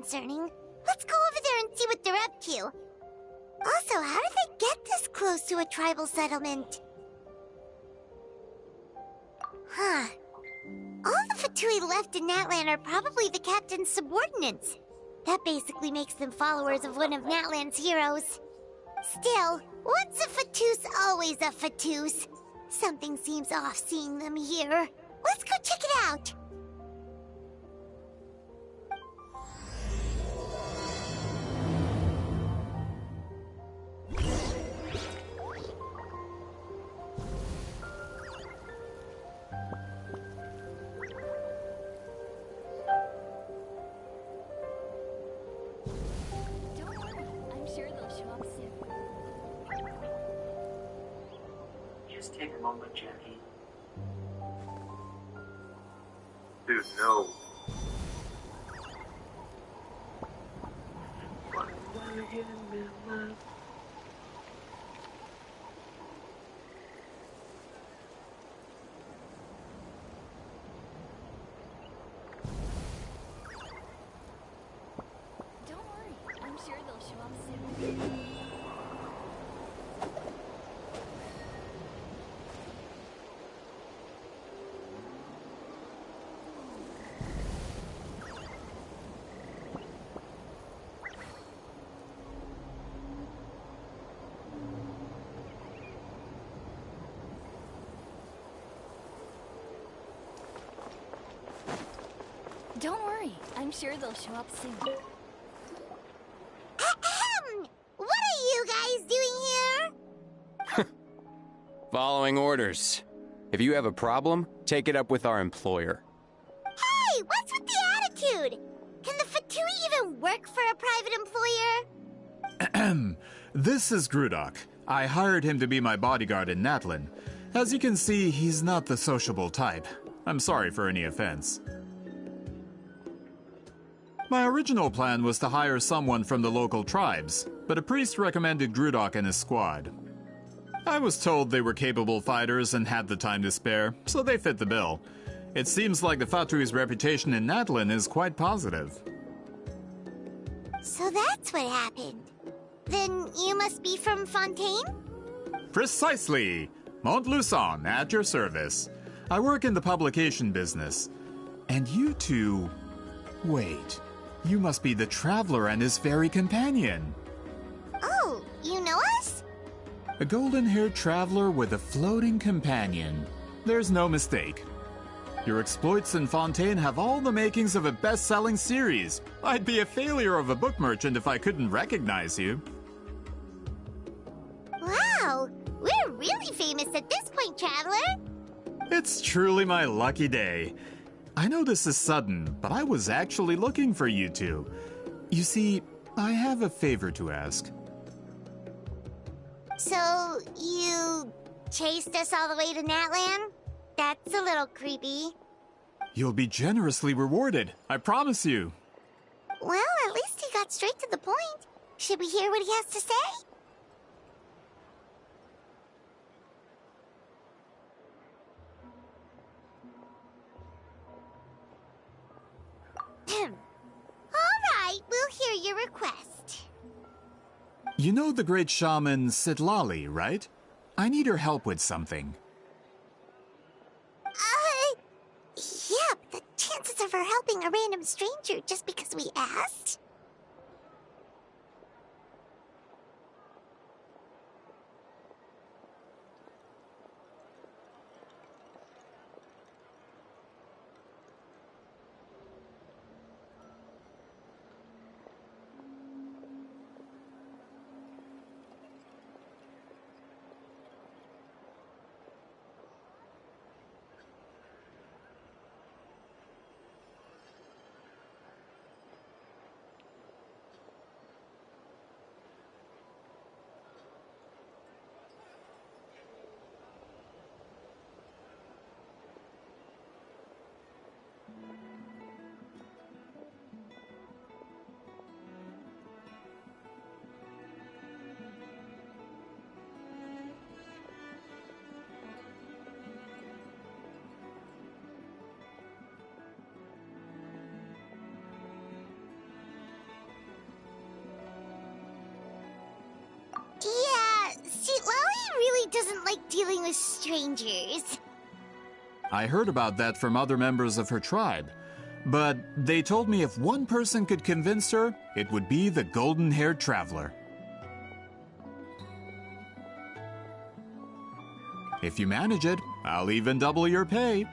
concerning. Let's go over there and see what they're up to. Also, how did they get this close to a tribal settlement? Huh. All the Fatui left in Natlan are probably the captain's subordinates. That basically makes them followers of one of Natlan's heroes. Still, once a Fatoos, always a Fatoos. Something seems off seeing them here. Let's go check it out! Just take a moment, Jackie. Dude, no. Don't worry, I'm sure they'll show up soon. Don't worry, I'm sure they'll show up soon. Ahem! What are you guys doing here? Following orders. If you have a problem, take it up with our employer. Hey, what's with the attitude? Can the Fatui even work for a private employer? This is Grudok. I hired him to be my bodyguard in Natlan. As you can see, he's not the sociable type. I'm sorry for any offense. My original plan was to hire someone from the local tribes, but a priest recommended Grudok and his squad. I was told they were capable fighters and had the time to spare, so they fit the bill. It seems like the Fatui's reputation in Natlan is quite positive. So that's what happened. Then you must be from Fontaine? Precisely! Montluçon, at your service. I work in the publication business. And you two... Wait, you must be the traveler and his fairy companion. Oh, you know us? A golden-haired traveler with a floating companion. There's no mistake. Your exploits in Fontaine have all the makings of a best-selling series. I'd be a failure of a book merchant if I couldn't recognize you. Wow, we're really famous at this point, Traveler. It's truly my lucky day. I know this is sudden, but I was actually looking for you two. You see, I have a favor to ask. So, you chased us all the way to Natlan? That's a little creepy. You'll be generously rewarded, I promise you. Well, at least he got straight to the point. Should we hear what he has to say? All right, we'll hear your request. You know the great shaman Sitlali, right? I need her help with something. Yeah, but the chances of her helping a random stranger just because we asked? dealing with strangers. I heard about that from other members of her tribe. But they told me if one person could convince her, it would be the golden-haired traveler. If you manage it, I'll even double your pay.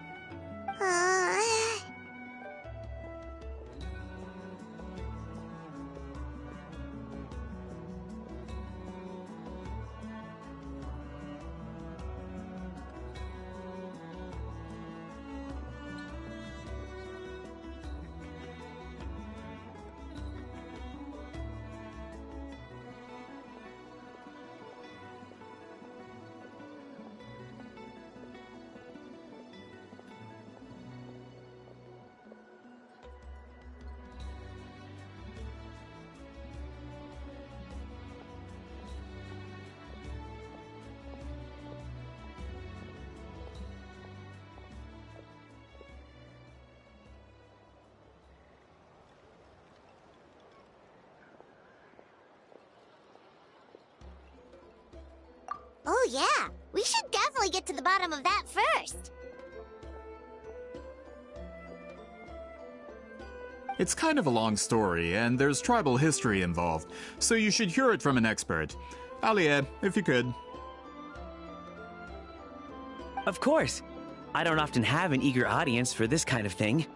Oh yeah, we should definitely get to the bottom of that first. It's kind of a long story, and there's tribal history involved, so you should hear it from an expert. Alia, if you could. Of course. I don't often have an eager audience for this kind of thing.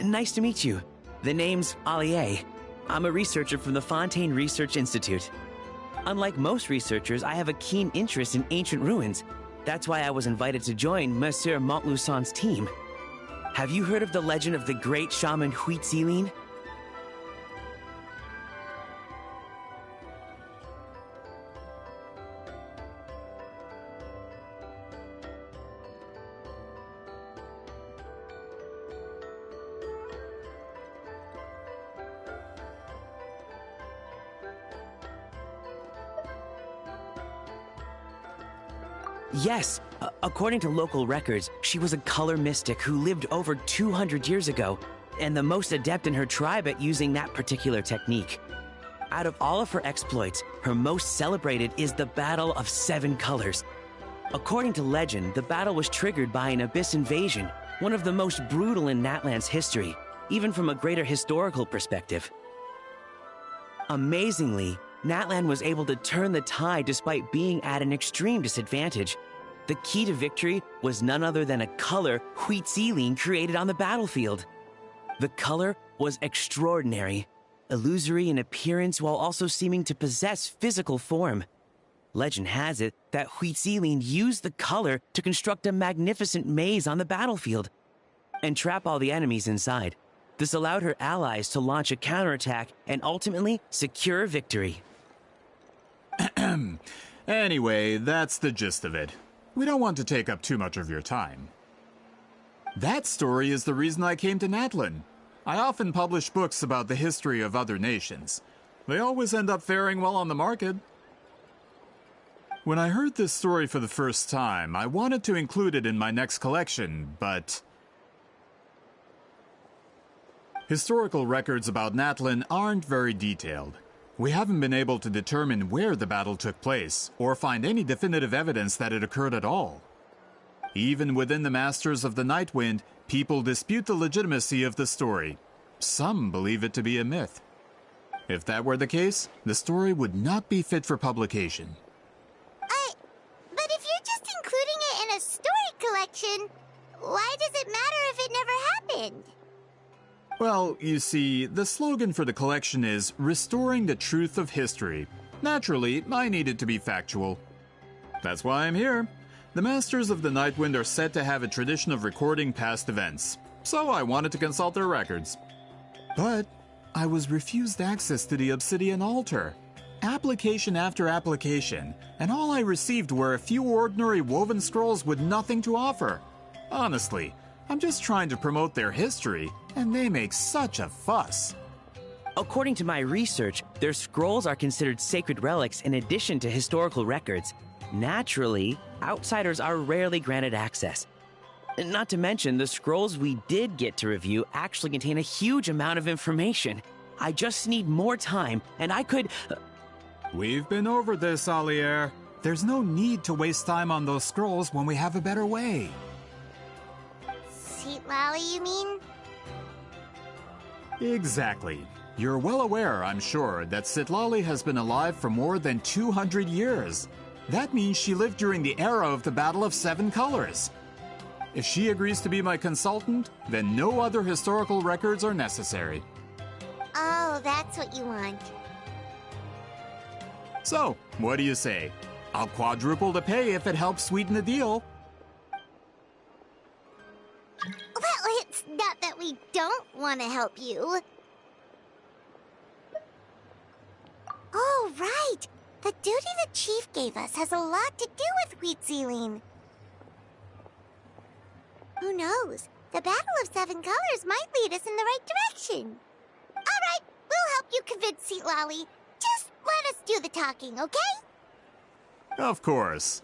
Nice to meet you. The name's Alie. I'm a researcher from the Fontaine Research Institute. Unlike most researchers, I have a keen interest in ancient ruins. That's why I was invited to join Monsieur Montluçon's team. Have you heard of the legend of the great shaman Huitzilin? Yes, according to local records, she was a color mystic who lived over 200 years ago, and the most adept in her tribe at using that particular technique. Out of all of her exploits, her most celebrated is the Battle of Seven Colors. According to legend, the battle was triggered by an abyss invasion, one of the most brutal in Natlan's history, even from a greater historical perspective. Amazingly, Natlan was able to turn the tide despite being at an extreme disadvantage. The key to victory was none other than a color Huitzilin created on the battlefield. The color was extraordinary, illusory in appearance while also seeming to possess physical form. Legend has it that Huitzilin used the color to construct a magnificent maze on the battlefield and trap all the enemies inside. This allowed her allies to launch a counterattack and ultimately secure victory. Anyway, that's the gist of it. We don't want to take up too much of your time. That story is the reason I came to Natlan. I often publish books about the history of other nations. They always end up faring well on the market. When I heard this story for the first time, I wanted to include it in my next collection, but historical records about Natlan aren't very detailed. We haven't been able to determine where the battle took place, or find any definitive evidence that it occurred at all. Even within the Masters of the Nightwind, people dispute the legitimacy of the story. Some believe it to be a myth. If that were the case, the story would not be fit for publication. But if you're just including it in a story collection, why does it matter if it never happened? Well, you see, the slogan for the collection is Restoring the Truth of History. Naturally, I needed to be factual. That's why I'm here. The Masters of the Nightwind are said to have a tradition of recording past events, so I wanted to consult their records. But I was refused access to the Obsidian Altar. Application after application, and all I received were a few ordinary woven scrolls with nothing to offer. Honestly, I'm just trying to promote their history, and they make such a fuss. According to my research, their scrolls are considered sacred relics in addition to historical records. Naturally, outsiders are rarely granted access. Not to mention, the scrolls we did get to review actually contain a huge amount of information. I just need more time, and I could... We've been over this, Alier. There's no need to waste time on those scrolls when we have a better way. Sweet Lolly, you mean? Exactly. You're well aware, I'm sure, that Sitlali has been alive for more than 200 years. That means she lived during the era of the Battle of Seven Colors. If she agrees to be my consultant, then no other historical records are necessary. Oh, that's what you want. So, what do you say? I'll quadruple the pay if it helps sweeten the deal. Well, it's not that we don't want to help you. Oh, right! The duty the chief gave us has a lot to do with Weebz Unite. Who knows? The Battle of Seven Colors might lead us in the right direction. All right, we'll help you convince Sitlali. Just let us do the talking, okay? Of course.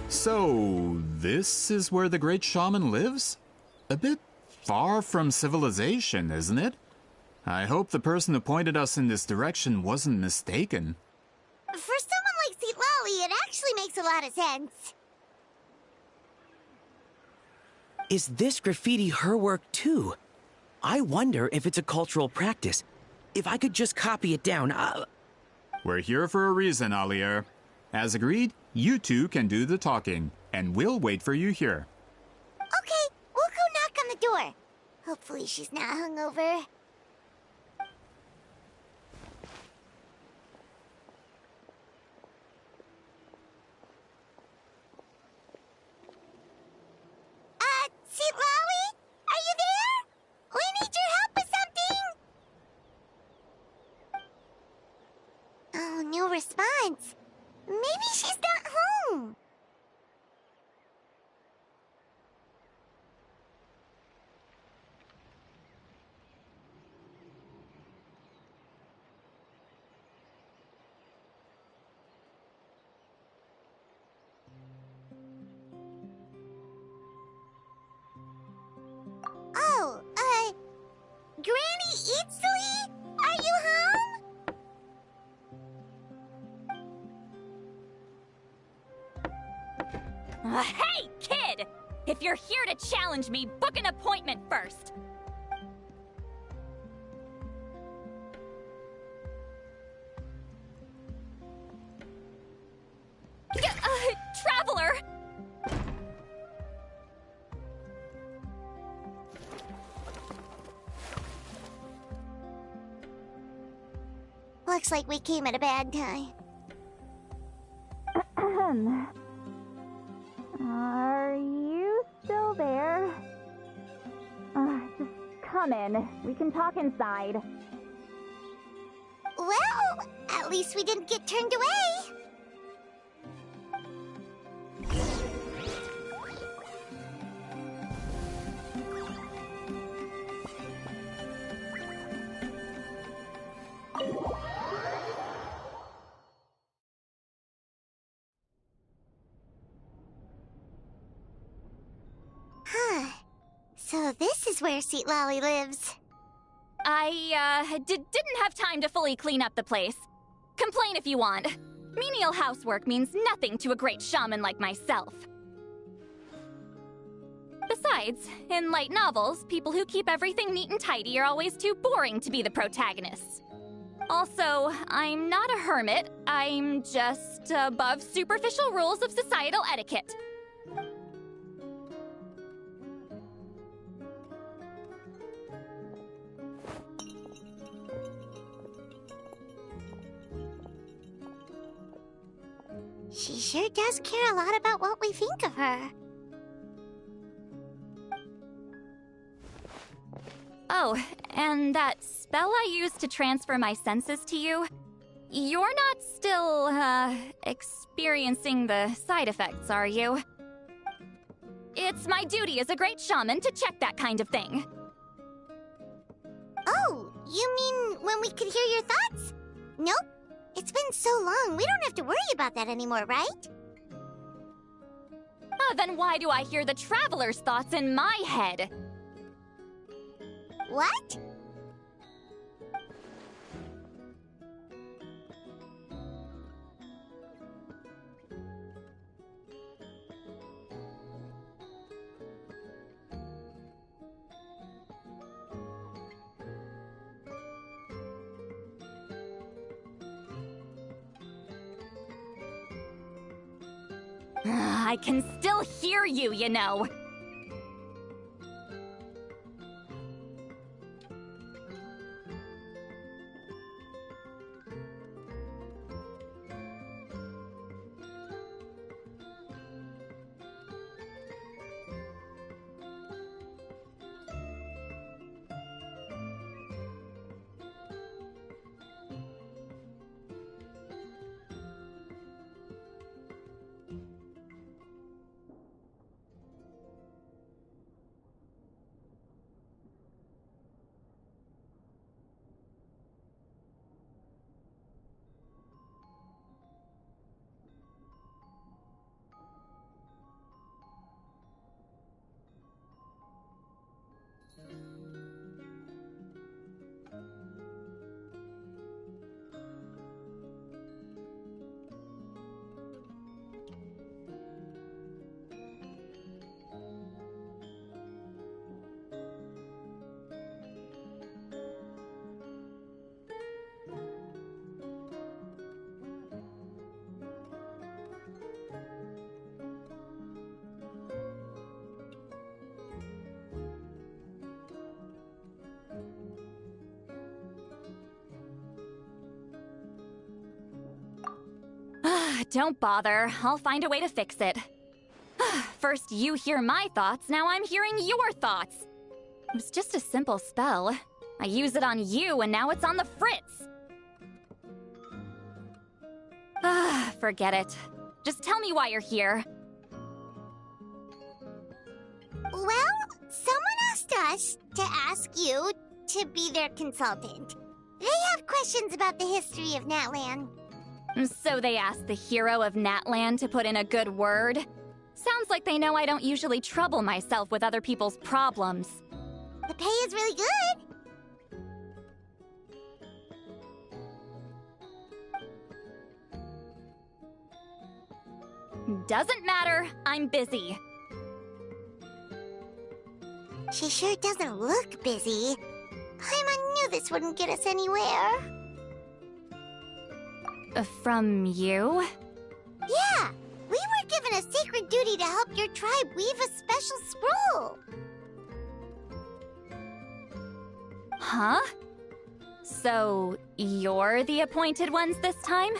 So, this is where the great shaman lives? A bit far from civilization, isn't it? I hope the person who pointed us in this direction wasn't mistaken. For someone like Sitlali, it actually makes a lot of sense. Is this graffiti her work too? I wonder if it's a cultural practice. If I could just copy it down, We're here for a reason, Alier. As agreed, you two can do the talking, and we'll wait for you here. Okay, we'll go knock on the door. Hopefully she's not hungover. Sitlali? Are you there? We need your help with something! Oh, no response. Maybe she's not home. Oh, Granny Eatsley? Are you home? Hey, kid! If you're here to challenge me, book an appointment first! Traveler! Looks like we came at a bad time. Are you still there? Just come in. We can talk inside. Well, at least we didn't get turned away. So this is where Sweet Lolly lives. I, didn't have time to fully clean up the place. Complain if you want. Menial housework means nothing to a great shaman like myself. Besides, in light novels, people who keep everything neat and tidy are always too boring to be the protagonists. Also, I'm not a hermit. I'm just above superficial rules of societal etiquette. She sure does care a lot about what we think of her. Oh, and that spell I used to transfer my senses to you, you're not still, experiencing the side effects, are you? It's my duty as a great shaman to check that kind of thing. Oh, you mean when we could hear your thoughts? Nope. It's been so long, we don't have to worry about that anymore, right? Then why do I hear the traveler's thoughts in my head? What? I can still hear you, you know. Don't bother. I'll find a way to fix it. First you hear my thoughts, now I'm hearing your thoughts. It was just a simple spell. I use it on you, and now it's on the fritz. Forget it. Just tell me why you're here. Well, someone asked us to ask you to be their consultant. They have questions about the history of Natlan. So they asked the hero of Natlan to put in a good word? Sounds like they know I don't usually trouble myself with other people's problems. The pay is really good. Doesn't matter. I'm busy. She sure doesn't look busy. I knew this wouldn't get us anywhere. From you? Yeah, we were given a sacred duty to help your tribe weave a special scroll. Huh? So, you're the appointed ones this time?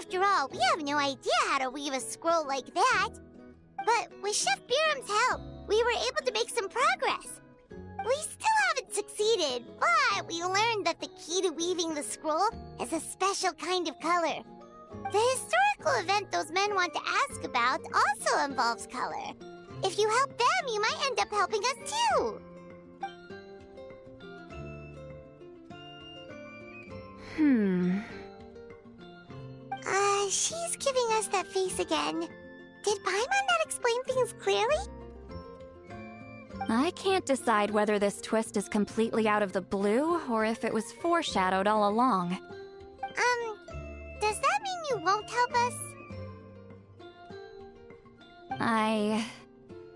After all, we have no idea how to weave a scroll like that. But with Chef Biram's help, we were able to make some progress. We still haven't succeeded, but we learned that the key to weaving the scroll is a special kind of color. The historical event those men want to ask about also involves color. If you help them, you might end up helping us too. She's giving us that face again. Did Paimon not explain things clearly? I can't decide whether this twist is completely out of the blue or if it was foreshadowed all along. Does that mean you won't help us?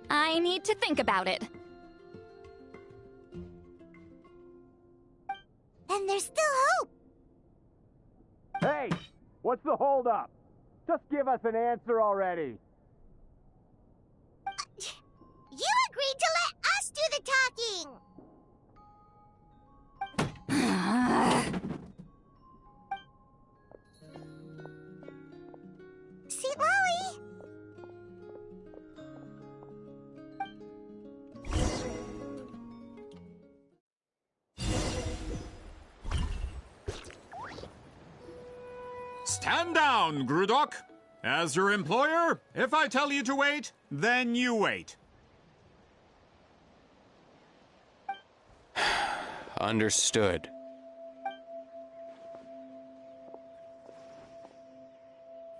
I need to think about it. Then there's still hope. Hey! What's the holdup? Just give us an answer already. You agreed to let us do the talking! Sweet Lolly! Stand down, Grudok. As your employer, if I tell you to wait, then you wait. Understood.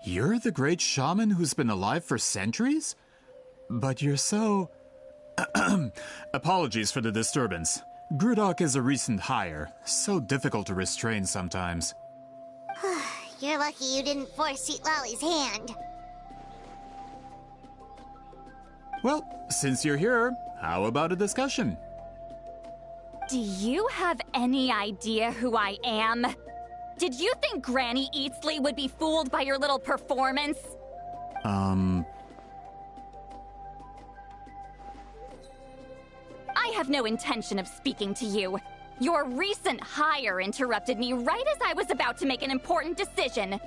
You're the great shaman who's been alive for centuries? But you're so... Apologies for the disturbance. Grudok is a recent hire, so difficult to restrain sometimes. You're lucky you didn't force Sweet Lolly's hand. Well, since you're here, how about a discussion? Do you have any idea who I am? Did you think Granny Eatsley would be fooled by your little performance? I have no intention of speaking to you. Your recent hire interrupted me right as I was about to make an important decision.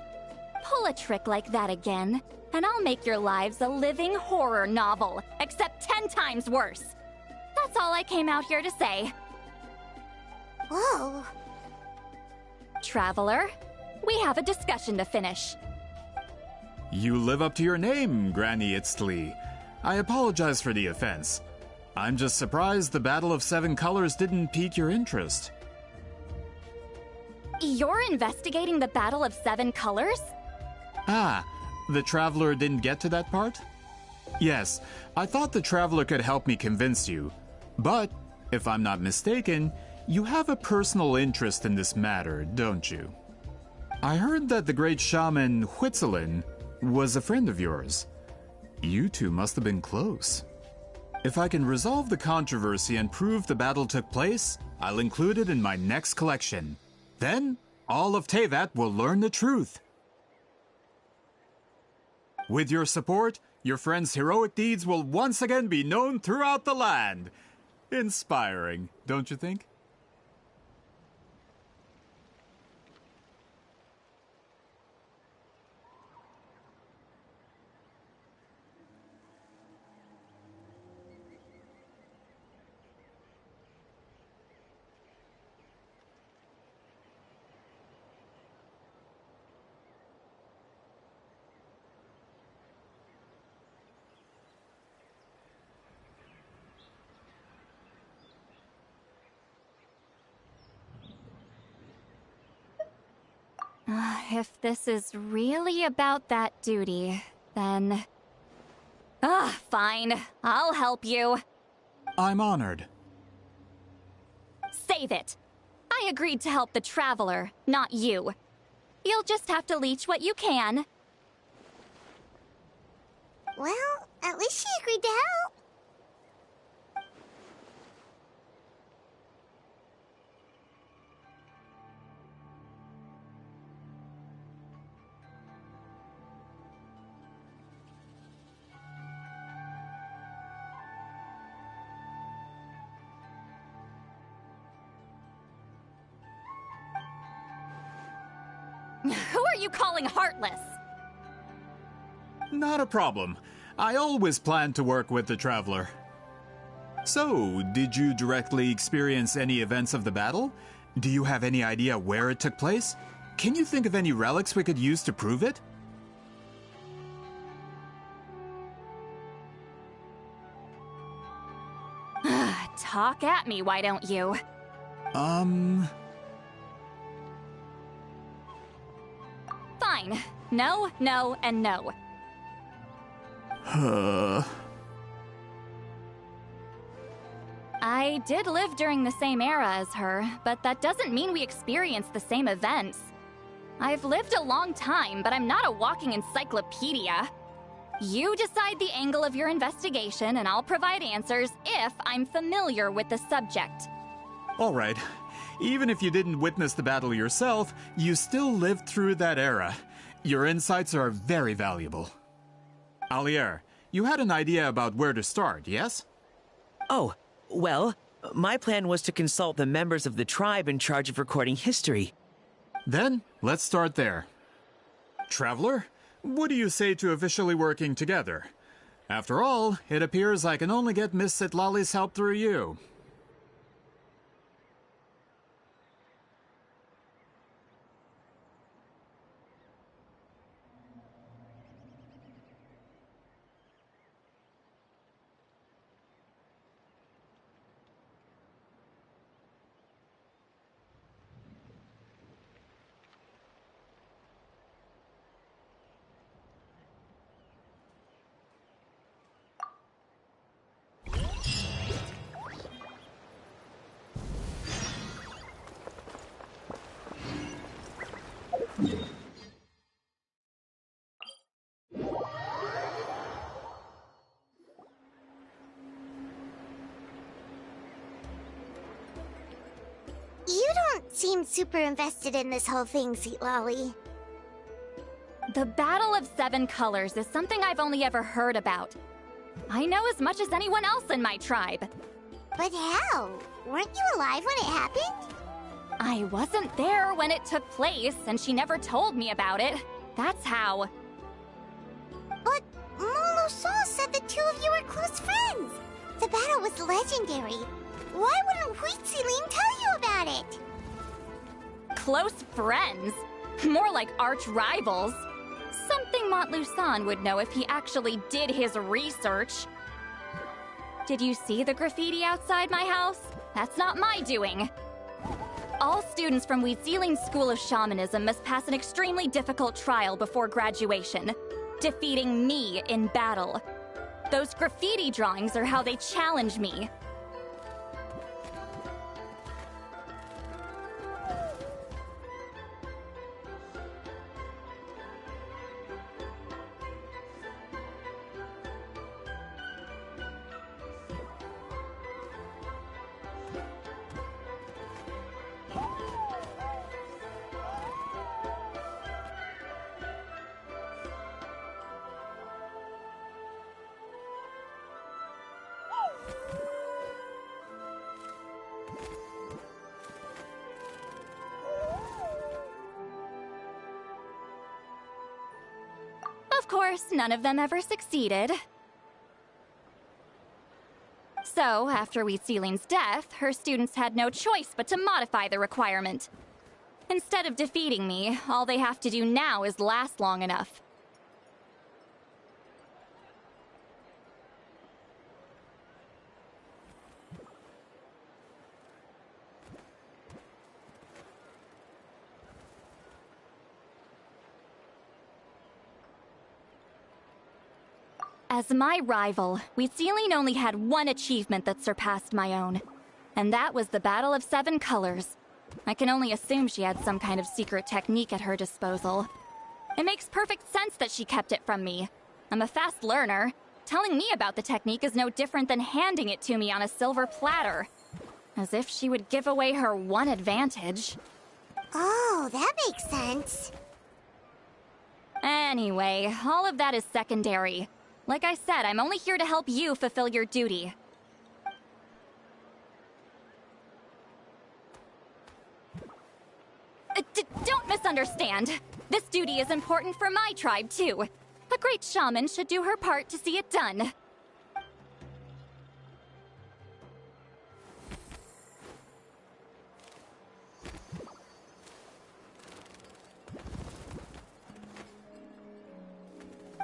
Pull a trick like that again, and I'll make your lives a living horror novel, except 10 times worse. That's all I came out here to say. Whoa. Traveler, we have a discussion to finish. You live up to your name, Granny Itztli. I apologize for the offense. I'm just surprised the Battle of Seven Colors didn't pique your interest. You're investigating the Battle of Seven Colors? Ah, the Traveler didn't get to that part? Yes, I thought the Traveler could help me convince you. But, if I'm not mistaken, you have a personal interest in this matter, don't you? I heard that the great shaman Huitzilin was a friend of yours. You two must have been close. If I can resolve the controversy and prove the battle took place, I'll include it in my next collection. Then, all of Teyvat will learn the truth. With your support, your friend's heroic deeds will once again be known throughout the land. Inspiring, don't you think? If this is really about that duty, then... fine. I'll help you. I'm honored. Save it. I agreed to help the Traveler, not you. You'll just have to leech what you can. Well, at least she agreed to help. Who are you calling heartless? Not a problem. I always plan to work with the Traveler. So, did you directly experience any events of the battle? Do you have any idea where it took place? Can you think of any relics we could use to prove it? Talk at me, why don't you? Fine. No, no, and no. I did live during the same era as her, but that doesn't mean we experienced the same events. I've lived a long time, but I'm not a walking encyclopedia. You decide the angle of your investigation, and I'll provide answers if I'm familiar with the subject. All right. Even if you didn't witness the battle yourself, you still lived through that era. Your insights are very valuable. Alier, you had an idea about where to start, yes? Oh, well, my plan was to consult the members of the tribe in charge of recording history. Then, let's start there. Traveler, what do you say to officially working together? After all, it appears I can only get Miss Citlali's help through you. You don't seem super invested in this whole thing, Citlali. The Battle of Seven Colors is something I've only ever heard about. I know as much as anyone else in my tribe. But how? Weren't you alive when it happened? I wasn't there when it took place, and she never told me about it. That's how. But Molo-Saw said the two of you were close friends. The battle was legendary. Why wouldn't Weebz tell you about it? Close friends? More like arch rivals. Something Montluçon would know if he actually did his research. Did you see the graffiti outside my house? That's not my doing. All students from Weebz School of Shamanism must pass an extremely difficult trial before graduation, defeating me in battle. Those graffiti drawings are how they challenge me. Of course, none of them ever succeeded. So, after Weebz's death, her students had no choice but to modify the requirement. Instead of defeating me, all they have to do now is last long enough. As my rival, Weebz only had one achievement that surpassed my own. And that was the Battle of Seven Colors. I can only assume she had some kind of secret technique at her disposal. It makes perfect sense that she kept it from me. I'm a fast learner. Telling me about the technique is no different than handing it to me on a silver platter. As if she would give away her one advantage. Oh, that makes sense. Anyway, all of that is secondary. Like I said, I'm only here to help you fulfill your duty. Don't misunderstand. This duty is important for my tribe, too. A great shaman should do her part to see it done.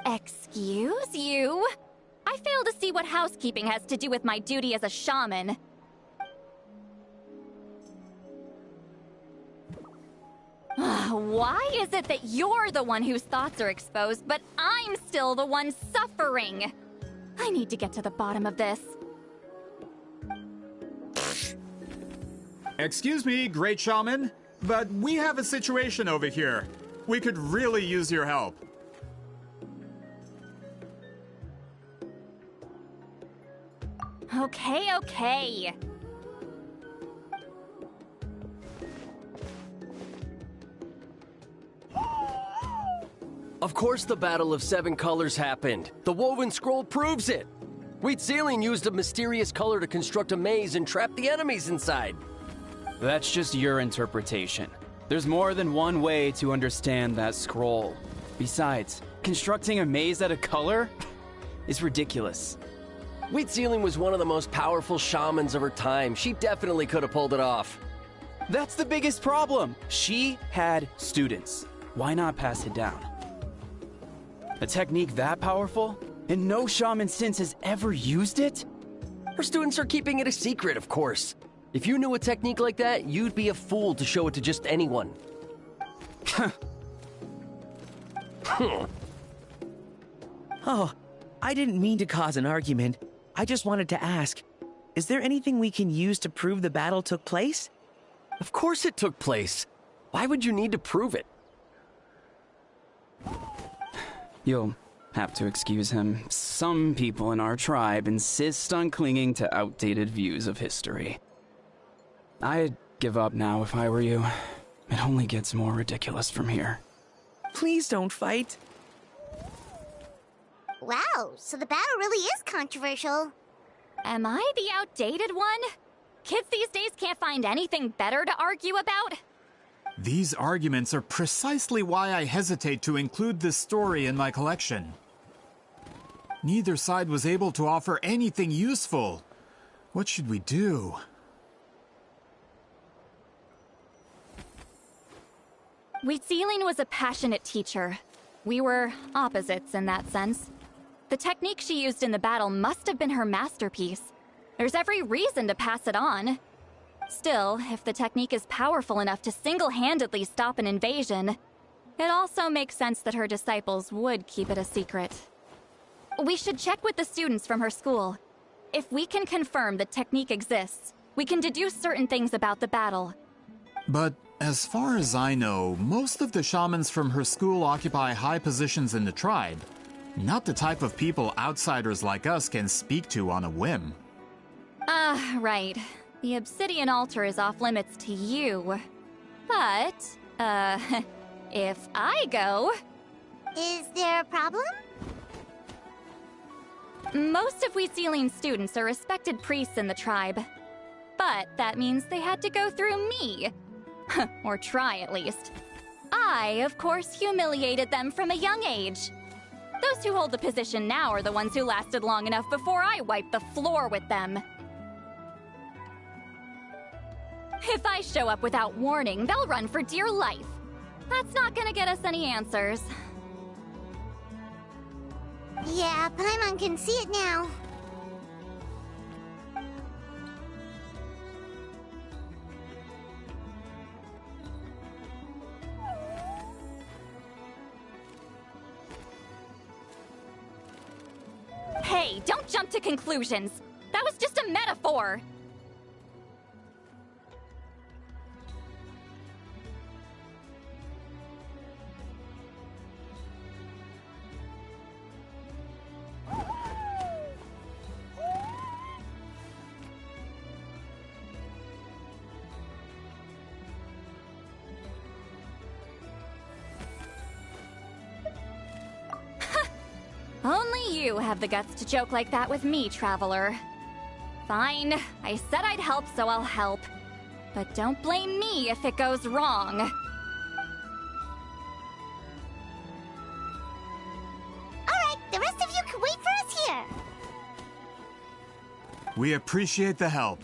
Excuse you? I fail to see what housekeeping has to do with my duty as a shaman. Why is it that you're the one whose thoughts are exposed, but I'm still the one suffering? I need to get to the bottom of this. Excuse me, Great Shaman, but we have a situation over here. We could really use your help. Okay. Of course the Battle of Seven Colors happened. The woven scroll proves it. Weebz used a mysterious color to construct a maze and trap the enemies inside. That's just your interpretation. There's more than one way to understand that scroll. Besides, constructing a maze out of color is ridiculous. Weebz was one of the most powerful shamans of her time. She definitely could have pulled it off. That's the biggest problem. She had students. Why not pass it down? A technique that powerful? And no shaman since has ever used it? Her students are keeping it a secret, of course. If you knew a technique like that, you'd be a fool to show it to just anyone. Oh, I didn't mean to cause an argument. I just wanted to ask, is there anything we can use to prove the battle took place? Of course it took place. Why would you need to prove it? You'll have to excuse him. Some people in our tribe insist on clinging to outdated views of history. I'd give up now if I were you. It only gets more ridiculous from here. Please don't fight. Wow, so the battle really is controversial. Am I the outdated one? Kids these days can't find anything better to argue about? These arguments are precisely why I hesitate to include this story in my collection. Neither side was able to offer anything useful. What should we do? Weebz was a passionate teacher. We were opposites in that sense. The technique she used in the battle must have been her masterpiece. There's every reason to pass it on. Still, if the technique is powerful enough to single-handedly stop an invasion, it also makes sense that her disciples would keep it a secret. We should check with the students from her school. If we can confirm the technique exists, we can deduce certain things about the battle. But as far as I know, most of the shamans from her school occupy high positions in the tribe. Not the type of people outsiders like us can speak to on a whim. Right. The obsidian altar is off limits to you. But, if I go... Is there a problem? Most of Weebz students are respected priests in the tribe. But that means they had to go through me. Or try, at least. I, of course, humiliated them from a young age. Those who hold the position now are the ones who lasted long enough before I wiped the floor with them. If I show up without warning, they'll run for dear life. That's not gonna get us any answers. Yeah, Paimon can see it now. Hey, don't jump to conclusions. That was just a metaphor. Only you have the guts to joke like that with me, Traveler. Fine, I said I'd help, so I'll help. But don't blame me if it goes wrong. rest of you can wait for us here. We appreciate the help.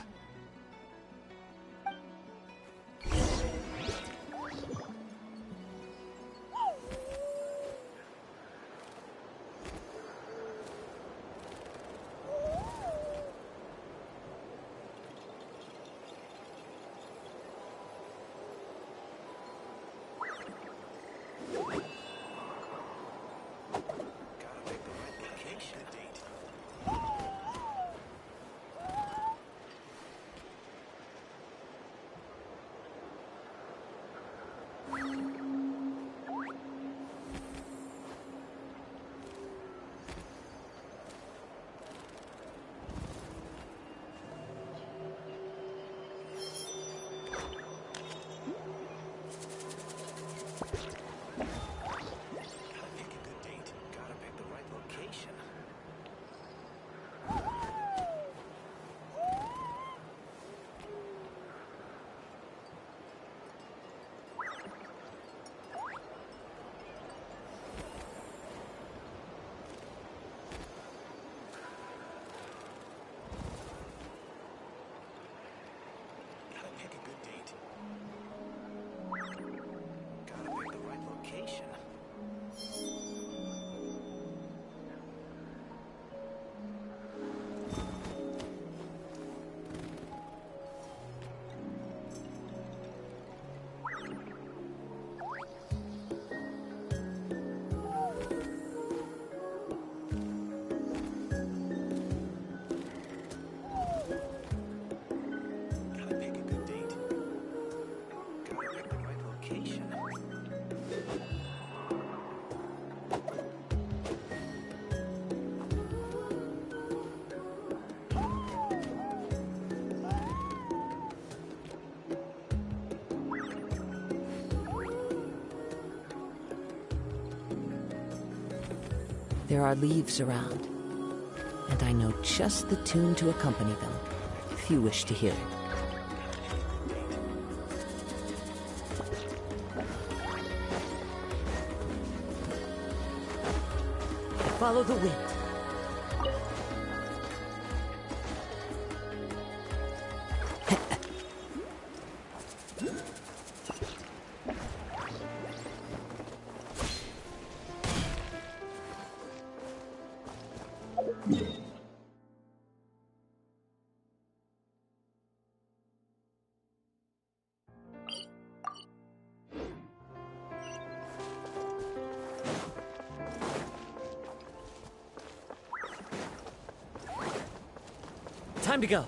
There are leaves around, and I know just the tune to accompany them, if you wish to hear it. Follow the wind. Time to go.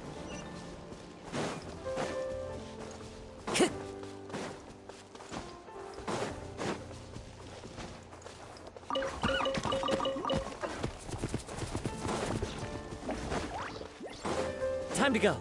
Time to go.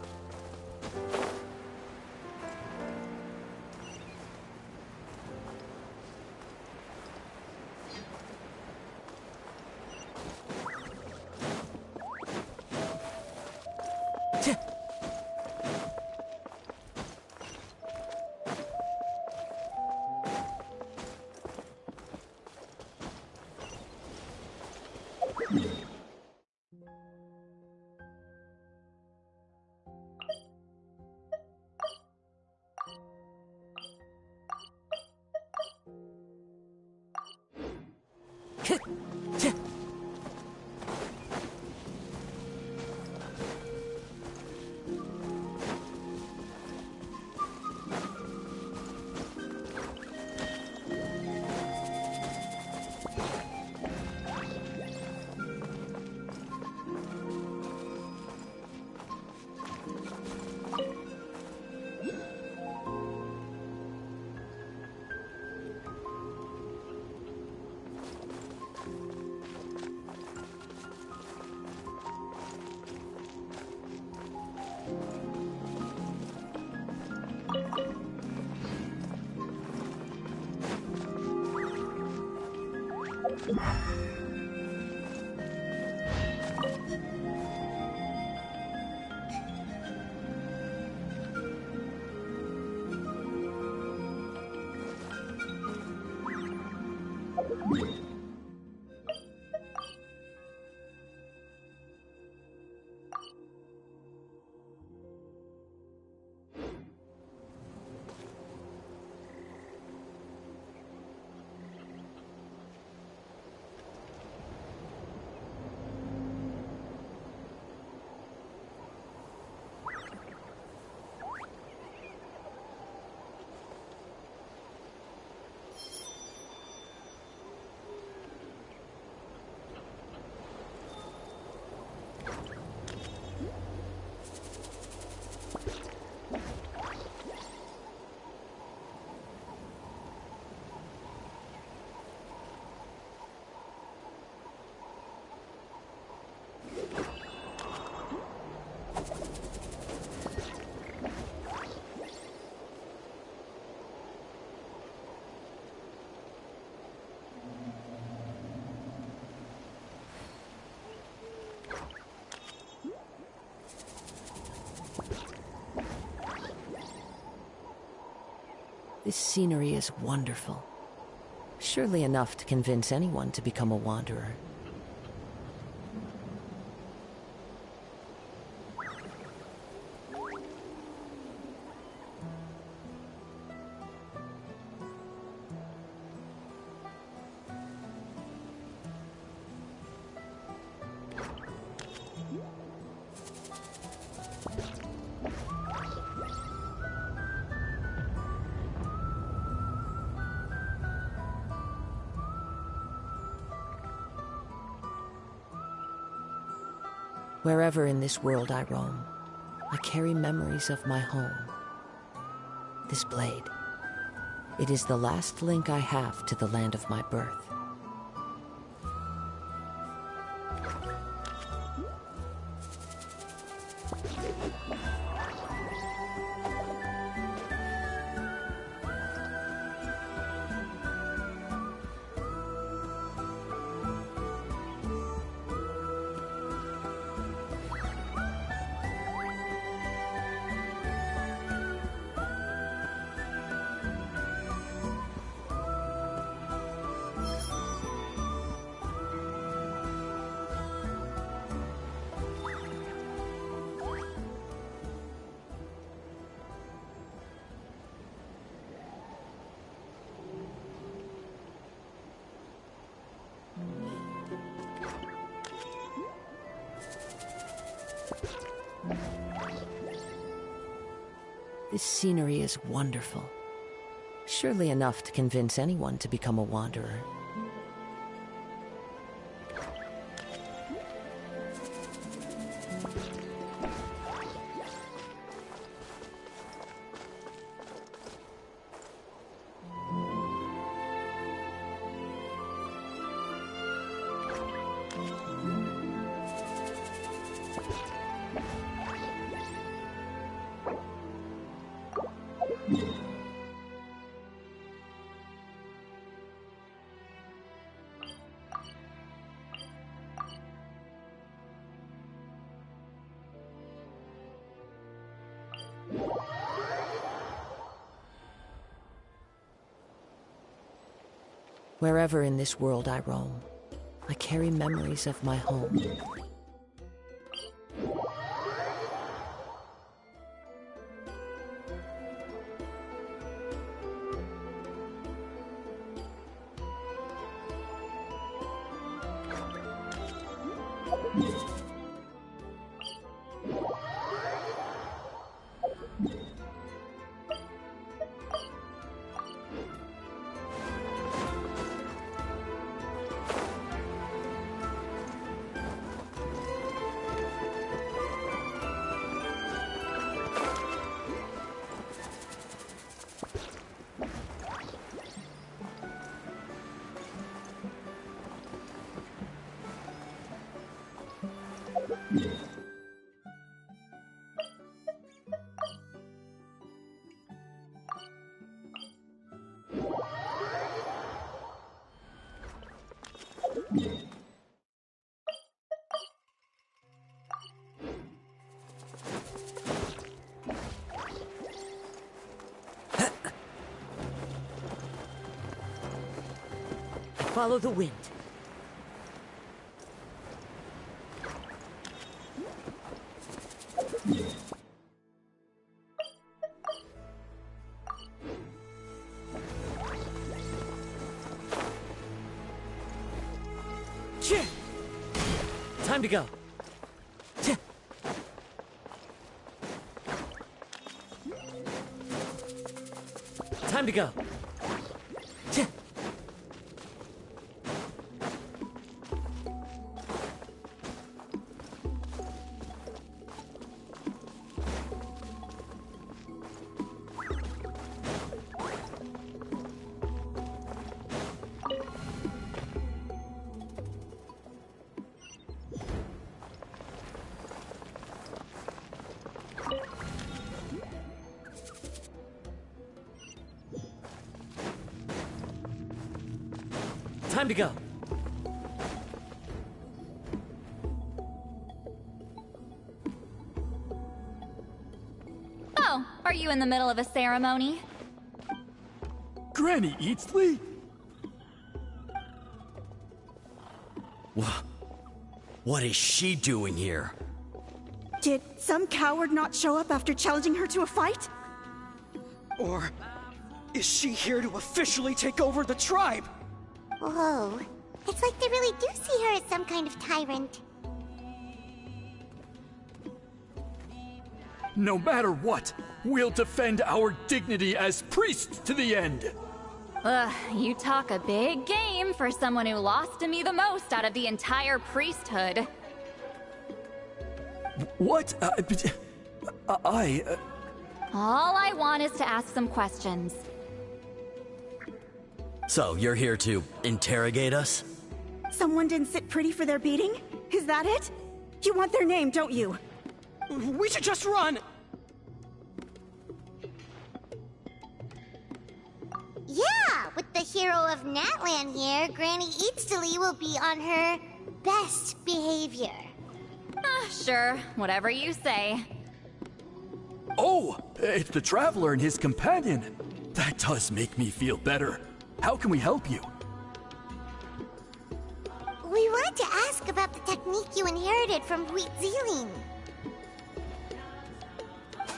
This scenery is wonderful. Surely enough to convince anyone to become a wanderer. Wherever in this world I roam, I carry memories of my home. This blade, it is the last link I have to the land of my birth. This scenery is wonderful. Surely enough to convince anyone to become a wanderer. Wherever in this world I roam, I carry memories of my home. Follow the wind. Time to go. Time to go. Time to go. Oh, are you in the middle of a ceremony? Granny Eatsley? What is she doing here? Did some coward not show up after challenging her to a fight? Or is she here to officially take over the tribe? Whoa. It's like they really do see her as some kind of tyrant. No matter what, we'll defend our dignity as priests to the end. Ugh, you talk a big game for someone who lost to me the most out of the entire priesthood. What? All I want is to ask some questions. So, you're here to interrogate us? Someone didn't sit pretty for their beating? Is that it? You want their name, don't you? We should just run! Yeah, with the hero of Natlan here, Granny Eatsley will be on her best behavior. Sure, whatever you say. Oh, it's the Traveler and his companion. That does make me feel better. How can we help you? We wanted to ask about the technique you inherited from Weebz.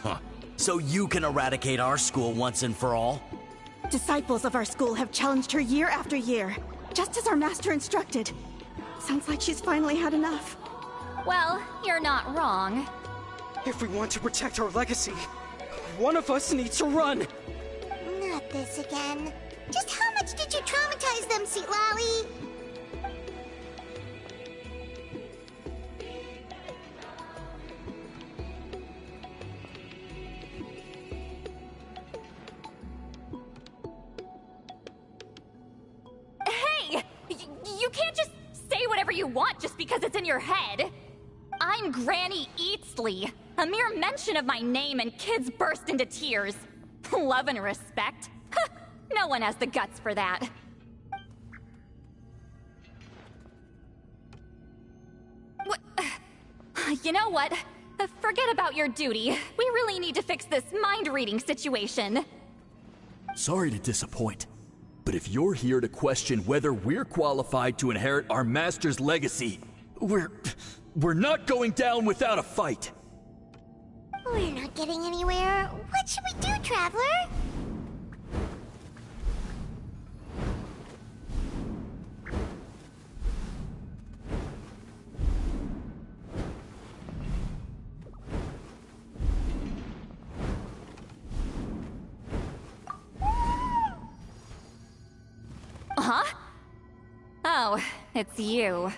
Huh. So you can eradicate our school once and for all? Disciples of our school have challenged her year after year, just as our master instructed. Sounds like she's finally had enough. Well, you're not wrong. If we want to protect our legacy, one of us needs to run! Not this again. Just how much did you traumatize them, Sweet Lolly? Hey! You can't just say whatever you want just because it's in your head. I'm Granny Eatsley. A mere mention of my name and kids burst into tears. Love and respect? No one has the guts for that. You know what? Forget about your duty. We really need to fix this mind-reading situation. Sorry to disappoint, but if you're here to question whether we're qualified to inherit our master's legacy, we're not going down without a fight. We're not getting anywhere. What should we do, Traveler? Huh? Oh, it's you.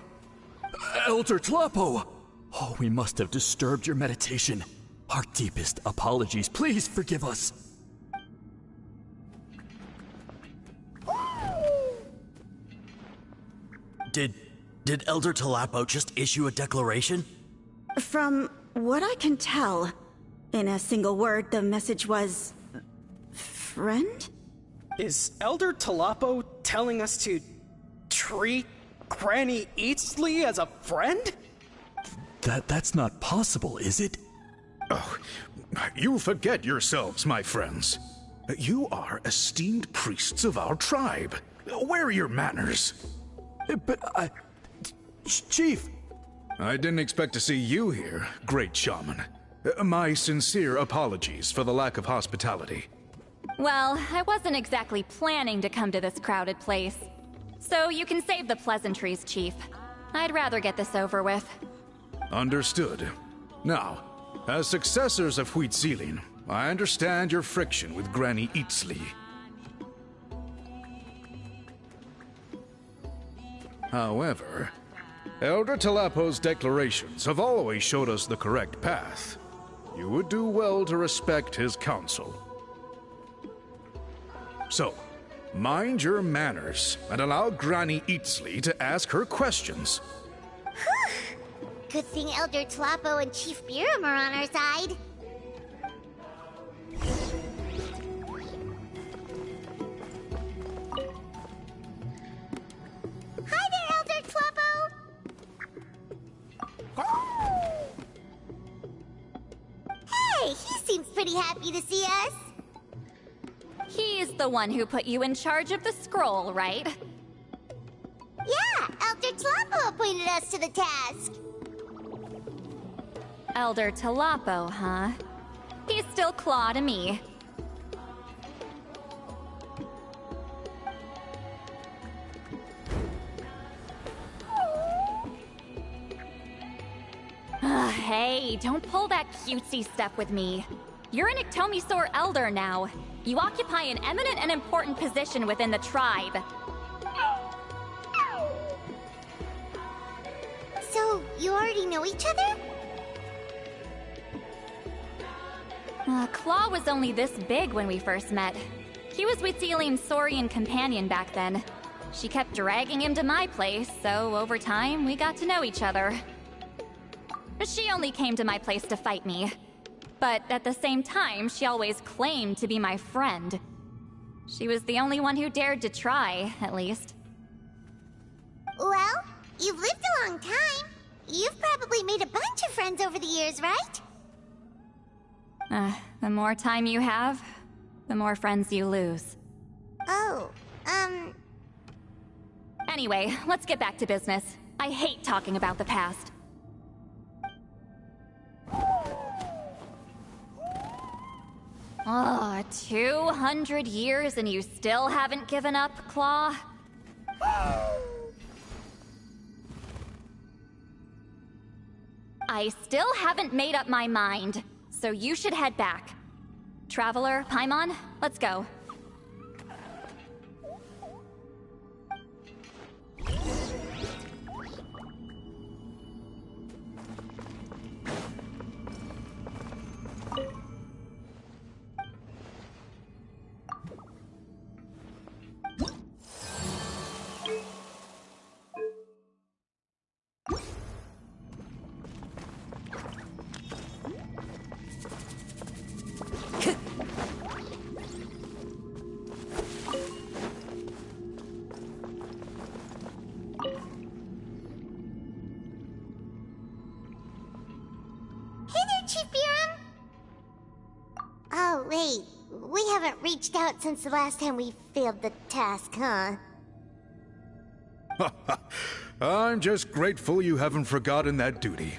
Elder Tlapo! Oh, we must have disturbed your meditation. Our deepest apologies. Please forgive us. Did Elder Tlapo just issue a declaration? From what I can tell, in a single word, the message was... friend? Is Elder Tlapo telling us to treat Granny Eatsley as a friend? That's not possible, is it? Oh, you forget yourselves, my friends. You are esteemed priests of our tribe. Where are your manners? But Chief! I didn't expect to see you here, great shaman. My sincere apologies for the lack of hospitality. Well, I wasn't exactly planning to come to this crowded place. So you can save the pleasantries, Chief. I'd rather get this over with. Understood. Now, as successors of Weebz, I understand your friction with Granny Eatsley. However, Elder Tlapo's declarations have always showed us the correct path. You would do well to respect his counsel. So, mind your manners and allow Granny Eatsley to ask her questions. Good thing Elder Tlapo and Chief Biram are on our side. Hi there, Elder Tlapo! Hey, he seems pretty happy to see us. He's the one who put you in charge of the scroll, right? Yeah, Elder Tlapo appointed us to the task. Elder Tlapo, huh? He's still Claw to me. Hey, don't pull that cutesy stuff with me. You're an Iktomisaur Elder now. You occupy an eminent and important position within the tribe. So, you already know each other? Claw was only this big when we first met. He was with Celine's Saurian companion back then. She kept dragging him to my place, so over time, we got to know each other. She only came to my place to fight me. But at the same time, she always claimed to be my friend. She was the only one who dared to try, at least. Well, you've lived a long time. You've probably made a bunch of friends over the years, right? The more time you have, the more friends you lose. Oh, Anyway, let's get back to business. I hate talking about the past. 200 years and you still haven't given up, Claw? I still haven't made up my mind, so you should head back. Traveler, Paimon, let's go. Oh, wait. We haven't reached out since the last time we failed the task, huh? I'm just grateful you haven't forgotten that duty.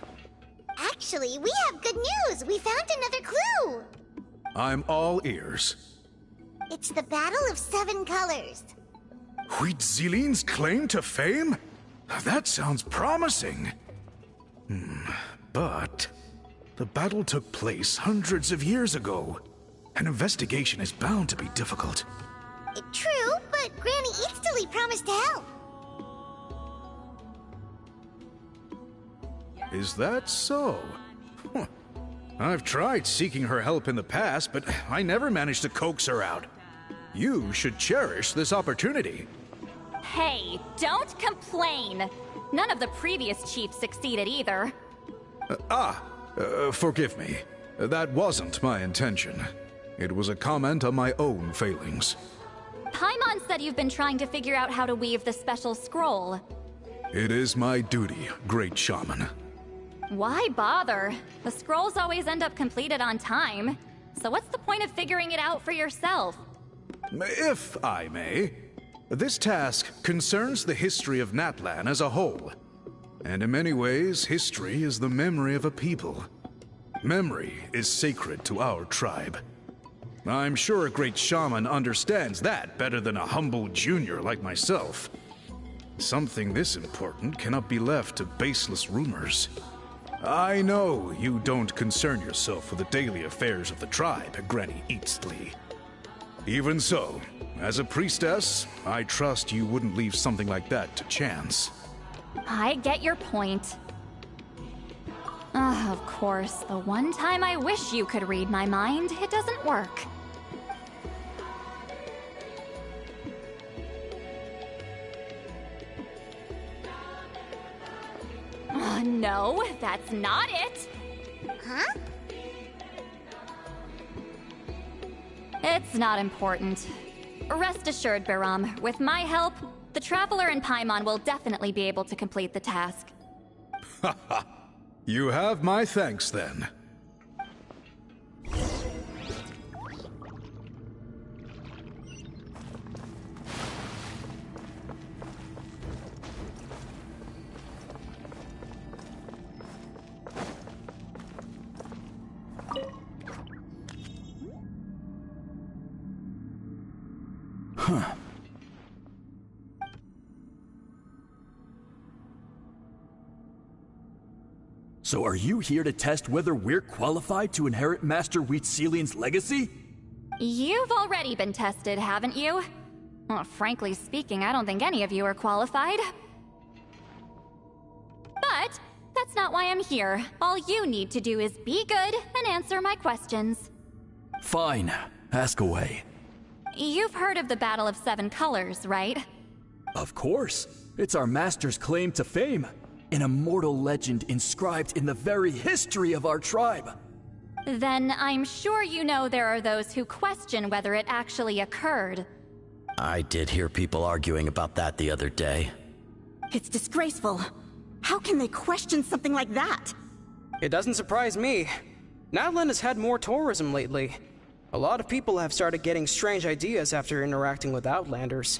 Actually, we have good news! We found another clue! I'm all ears. It's the Battle of Seven Colors. Weebz claim to fame? That sounds promising. But the battle took place hundreds of years ago. An investigation is bound to be difficult. True, but Granny Eatsterly promised to help. Is that so? Huh. I've tried seeking her help in the past, but I never managed to coax her out. You should cherish this opportunity. Hey, don't complain! None of the previous chiefs succeeded either. Forgive me. That wasn't my intention. It was a comment on my own failings. Paimon said you've been trying to figure out how to weave the special scroll. It is my duty, Great Shaman. Why bother? The scrolls always end up completed on time. So what's the point of figuring it out for yourself? If I may, this task concerns the history of Natlan as a whole. And in many ways, history is the memory of a people. Memory is sacred to our tribe. I'm sure a great shaman understands that better than a humble junior like myself. Something this important cannot be left to baseless rumors. I know you don't concern yourself with the daily affairs of the tribe, Granny Eatsterly. Even so, as a priestess, I trust you wouldn't leave something like that to chance. I get your point. Of course, the one time I wish you could read my mind, it doesn't work. No, that's not it! Huh? It's not important. Rest assured, Biram, with my help, the Traveler and Paimon will definitely be able to complete the task. Haha. You have my thanks, then. So are you here to test whether we're qualified to inherit Master Weebz legacy? You've already been tested, haven't you? Well, frankly speaking, I don't think any of you are qualified. But that's not why I'm here. All you need to do is be good and answer my questions. Fine. Ask away. You've heard of the Battle of Seven Colors, right? Of course. It's our master's claim to fame. An immortal legend inscribed in the very history of our tribe. Then I'm sure you know there are those who question whether it actually occurred. I did hear people arguing about that the other day. It's disgraceful. How can they question something like that? It doesn't surprise me. Natlan has had more tourism lately. A lot of people have started getting strange ideas after interacting with Outlanders.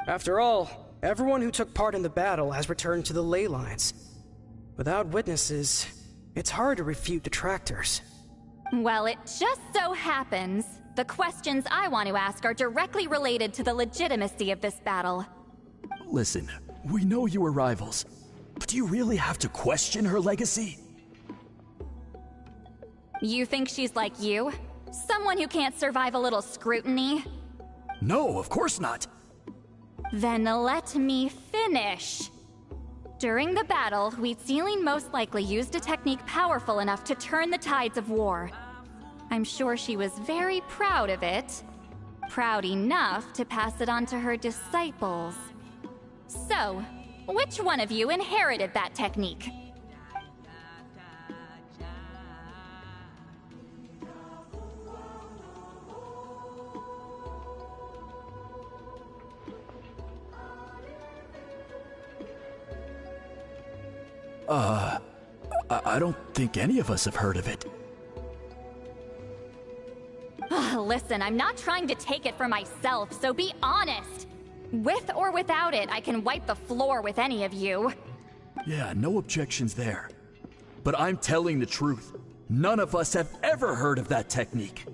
After all, everyone who took part in the battle has returned to the ley lines. Without witnesses, it's hard to refute detractors. Well, it just so happens the questions I want to ask are directly related to the legitimacy of this battle. Listen, we know you were rivals, but do you really have to question her legacy? You think she's like you? Someone who can't survive a little scrutiny? No, of course not. Then let me finish. During the battle, Weebz most likely used a technique powerful enough to turn the tides of war. I'm sure she was very proud of it. Proud enough to pass it on to her disciples. So, which one of you inherited that technique? I don't think any of us have heard of it. Listen, I'm not trying to take it for myself, so be honest. With or without it, I can wipe the floor with any of you. Yeah, no objections there. But I'm telling the truth. None of us have ever heard of that technique.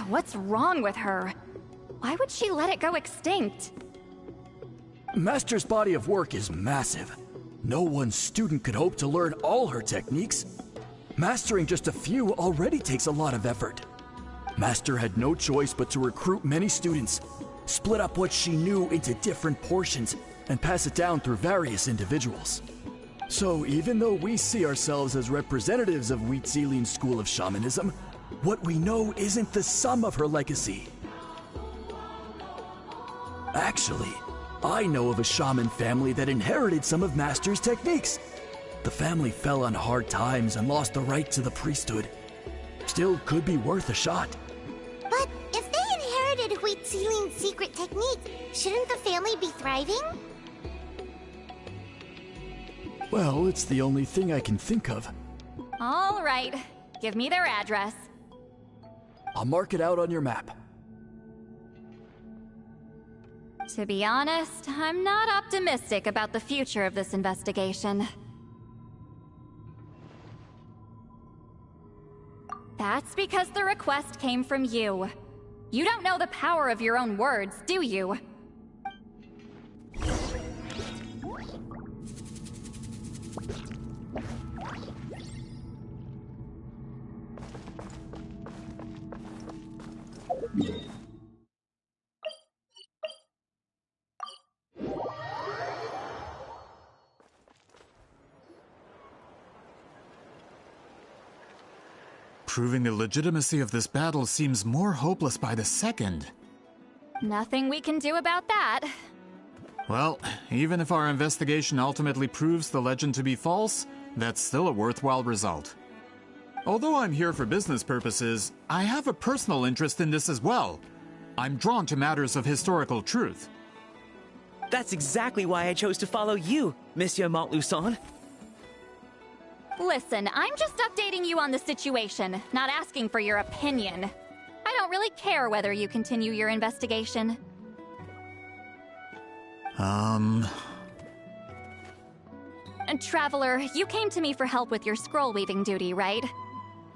What's wrong with her? Why would she let it go extinct? Master's body of work is massive. No one student could hope to learn all her techniques. Mastering just a few already takes a lot of effort. Master had no choice but to recruit many students, split up what she knew into different portions, and pass it down through various individuals. So even though we see ourselves as representatives of Weebz School of Shamanism, what we know isn't the sum of her legacy. Actually, I know of a shaman family that inherited some of Master's techniques. The family fell on hard times and lost the right to the priesthood. Still could be worth a shot. But if they inherited Weebz secret technique, shouldn't the family be thriving? Well, it's the only thing I can think of. All right, give me their address. I'll mark it out on your map. To be honest, I'm not optimistic about the future of this investigation. That's because the request came from you. You don't know the power of your own words, do you? Proving the legitimacy of this battle seems more hopeless by the second. Nothing we can do about that. Well, even if our investigation ultimately proves the legend to be false, that's still a worthwhile result. Although I'm here for business purposes, I have a personal interest in this as well. I'm drawn to matters of historical truth. That's exactly why I chose to follow you, Monsieur Montluçon. Listen, I'm just updating you on the situation, not asking for your opinion. I don't really care whether you continue your investigation. And Traveler, you came to me for help with your scroll weaving duty, right?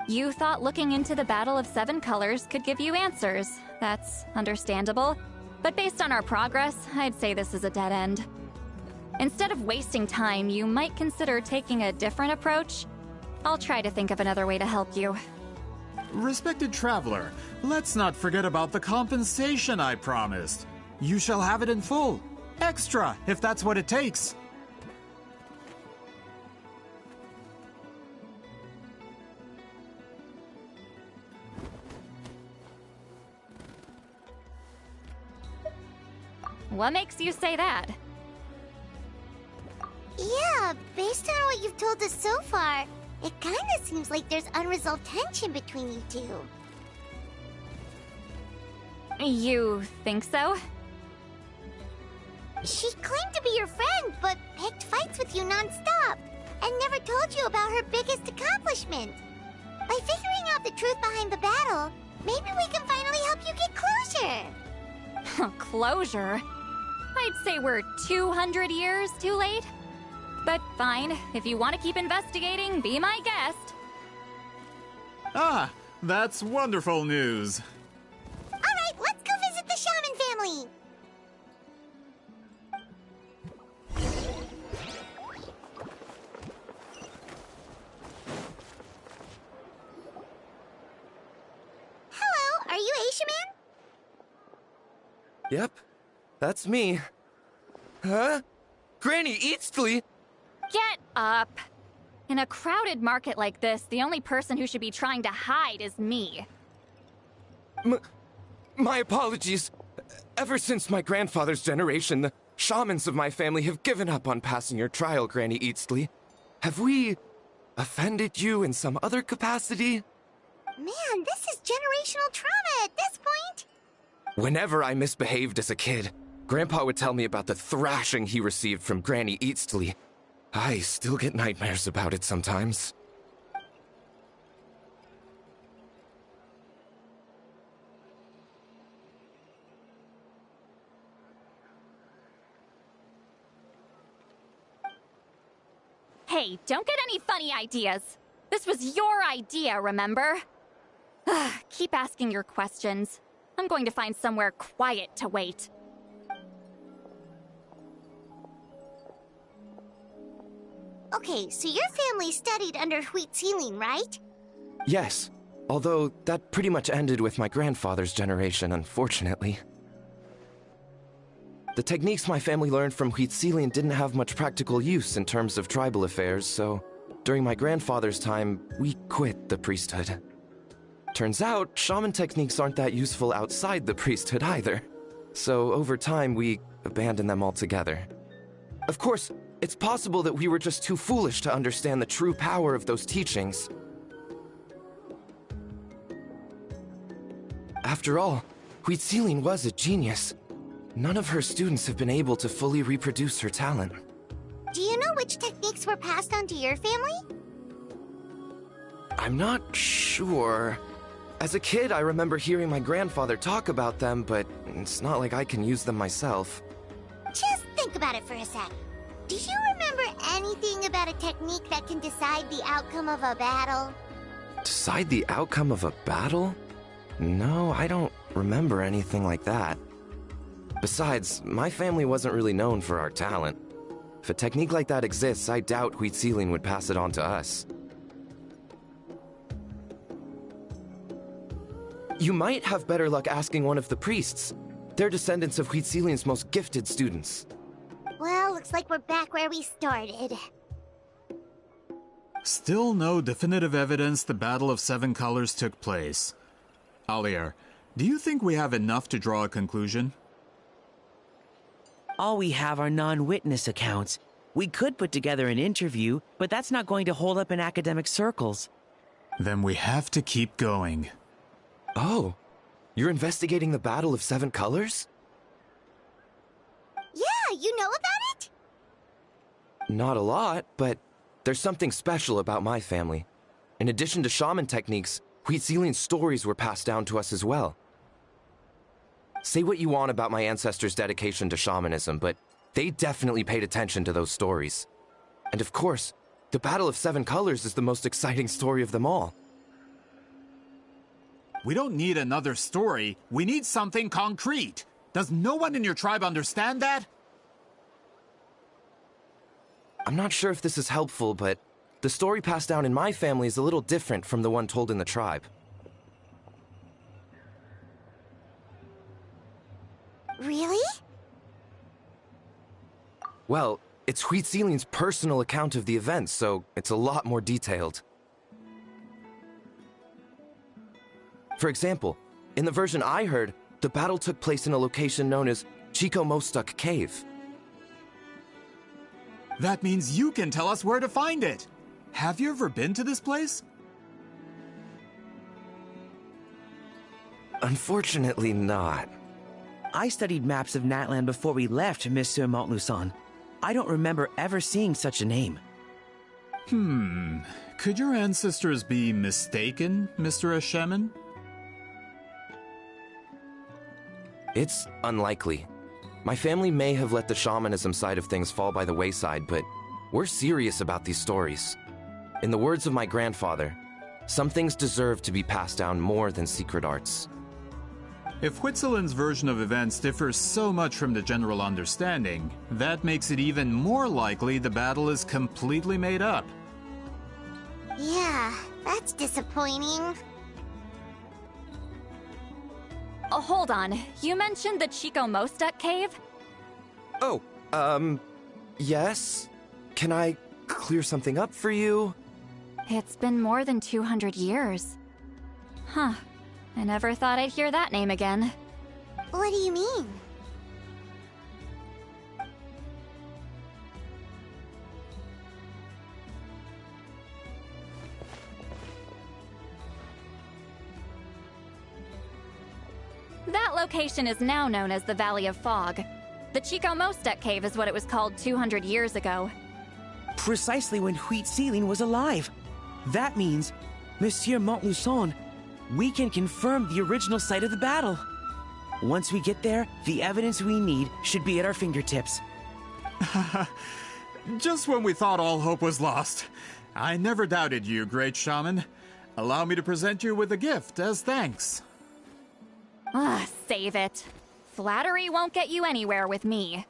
You thought looking into the Battle of Seven Colors could give you answers. That's understandable. But based on our progress, I'd say this is a dead end. Instead of wasting time, you might consider taking a different approach. I'll try to think of another way to help you. Respected traveler, let's not forget about the compensation I promised. You shall have it in full. Extra, if that's what it takes. What makes you say that? Yeah, based on what you've told us so far, it kinda seems like there's unresolved tension between you two. You think so? She claimed to be your friend, but picked fights with you non-stop, and never told you about her biggest accomplishment. By figuring out the truth behind the battle, maybe we can finally help you get closure. Closure? I'd say we're 200 years too late. But fine, if you want to keep investigating, be my guest. Ah, that's wonderful news. Alright, let's go visit the Shaman family! Hello, are you Aishaman? Yep, that's me. Huh? Granny Eastly? Get up! In a crowded market like this, the only person who should be trying to hide is me. My apologies. Ever since my grandfather's generation, the shamans of my family have given up on passing your trial, Granny Eastly. Have we offended you in some other capacity? Man, this is generational trauma at this point! Whenever I misbehaved as a kid, Grandpa would tell me about the thrashing he received from Granny Eastly. I still get nightmares about it sometimes. Hey, don't get any funny ideas. This was your idea, remember? Keep asking your questions. I'm going to find somewhere quiet to wait. Okay, so your family studied under Weebz, right? Yes, although that pretty much ended with my grandfather's generation, unfortunately. The techniques my family learned from Weebz didn't have much practical use in terms of tribal affairs, so during my grandfather's time, we quit the priesthood. Turns out, shaman techniques aren't that useful outside the priesthood either. So over time, we abandoned them altogether. Of course, it's possible that we were just too foolish to understand the true power of those teachings. After all, Weebz was a genius. None of her students have been able to fully reproduce her talent. Do you know which techniques were passed on to your family? I'm not sure. As a kid, I remember hearing my grandfather talk about them, but it's not like I can use them myself. Just think about it for a sec. Do you remember anything about a technique that can decide the outcome of a battle? Decide the outcome of a battle? No, I don't remember anything like that. Besides, my family wasn't really known for our talent. If a technique like that exists, I doubt Weebz would pass it on to us. You might have better luck asking one of the priests. They're descendants of Weebz's most gifted students. Well, looks like we're back where we started. Still no definitive evidence the Battle of Seven Colors took place. Alier, do you think we have enough to draw a conclusion? All we have are non-witness accounts. We could put together an interview, but that's not going to hold up in academic circles. Then we have to keep going. Oh, you're investigating the Battle of Seven Colors? Yeah, you know about it? Not a lot, but there's something special about my family. In addition to shaman techniques, Weebz's stories were passed down to us as well. Say what you want about my ancestors' dedication to shamanism, but they definitely paid attention to those stories. And of course, the Battle of Seven Colors is the most exciting story of them all. We don't need another story. We need something concrete. Does no one in your tribe understand that? I'm not sure if this is helpful, but the story passed down in my family is a little different from the one told in the tribe. Really? Well, it's Huitzilin's personal account of the events, so it's a lot more detailed. For example, in the version I heard, the battle took place in a location known as Chico Mostuk Cave. That means you can tell us where to find it. Have you ever been to this place? Unfortunately not. I studied maps of Natlan before we left, Monsieur Montluçon. I don't remember ever seeing such a name. Could your ancestors be mistaken, Mr. Ashemin? It's unlikely. My family may have let the shamanism side of things fall by the wayside, but we're serious about these stories. In the words of my grandfather, some things deserve to be passed down more than secret arts. If Huitzilin's version of events differs so much from the general understanding, that makes it even more likely the battle is completely made up. Yeah, that's disappointing. Oh, hold on. You mentioned the Chico Mostuk Cave? Oh, yes? Can I clear something up for you? It's been more than 200 years. Huh. I never thought I'd hear that name again. What do you mean? That location is now known as the Valley of Fog. The Chico Mostuk Cave is what it was called 200 years ago. Precisely when Huitzilin was alive. That means, Monsieur Montluçon, we can confirm the original site of the battle. Once we get there, the evidence we need should be at our fingertips. Just when we thought all hope was lost. I never doubted you, great shaman. Allow me to present you with a gift as thanks. Save it. Flattery won't get you anywhere with me.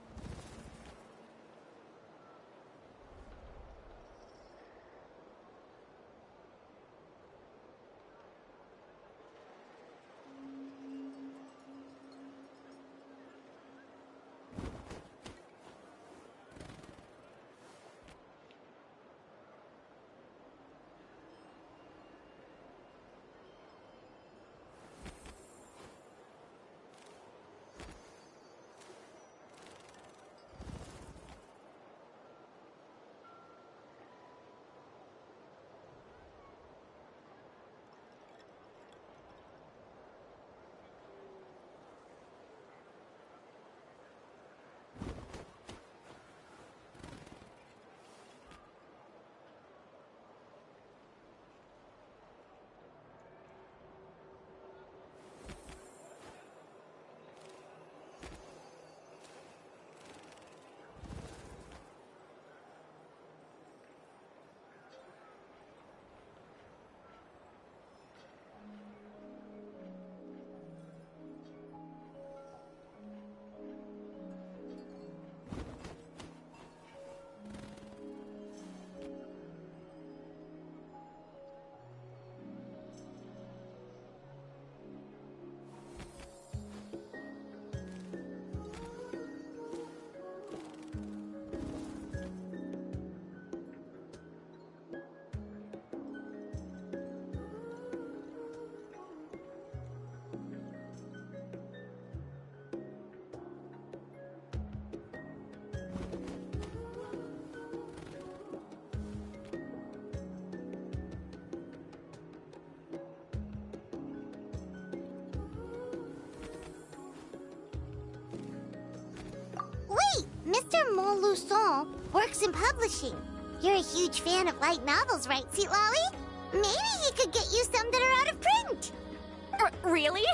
Wait! Mr. Montluçon works in publishing. You're a huge fan of light novels, right, Seatlolly? Maybe he could get you some that are out of print. Really?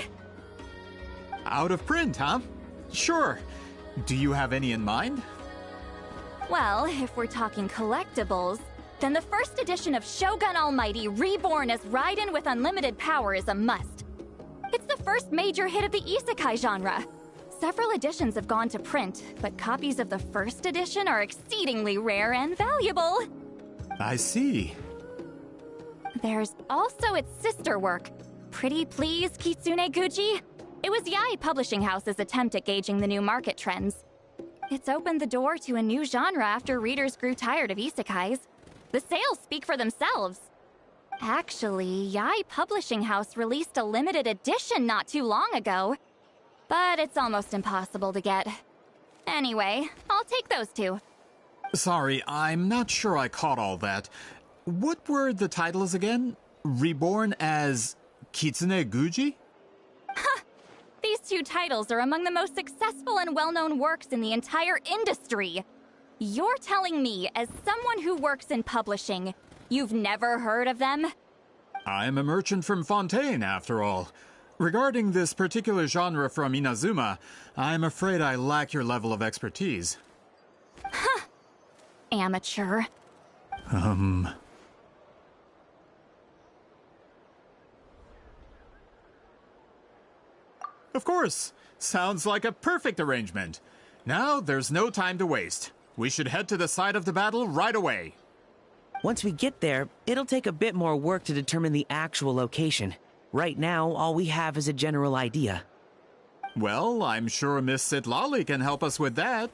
Out of print, huh? Sure. Do you have any in mind? Well, if we're talking collectibles, then the first edition of Shogun Almighty reborn as Raiden with unlimited power is a must. It's the first major hit of the isekai genre. Several editions have gone to print, but copies of the first edition are exceedingly rare and valuable. I see. There's also its sister work, Pretty Please Kitsune Guji. It was Yae Publishing House's attempt at gauging the new market trends. It's opened the door to a new genre after readers grew tired of isekais. The sales speak for themselves. Actually, Yae Publishing House released a limited edition not too long ago, but it's almost impossible to get. Anyway, I'll take those two. Sorry, I'm not sure I caught all that. What were the titles again? Reborn as Kitsune Guji? These two titles are among the most successful and well-known works in the entire industry. You're telling me, as someone who works in publishing, you've never heard of them? I'm a merchant from Fontaine, after all. Regarding this particular genre from Inazuma, I'm afraid I lack your level of expertise. Amateur. Of course. Sounds like a perfect arrangement. Now, there's no time to waste. We should head to the site of the battle right away. Once we get there, it'll take a bit more work to determine the actual location. Right now, all we have is a general idea. Well, I'm sure Miss Sitlali can help us with that.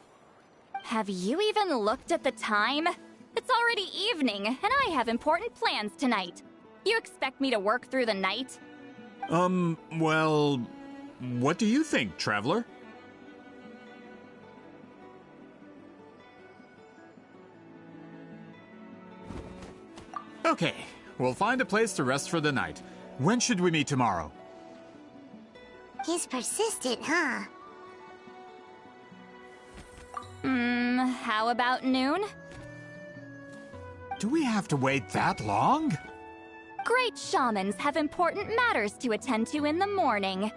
Have you even looked at the time? It's already evening, and I have important plans tonight. You expect me to work through the night? Well, what do you think, Traveler? Okay, we'll find a place to rest for the night. When should we meet tomorrow? He's persistent, huh? How about noon? Do we have to wait that long? Great shamans have important matters to attend to in the morning.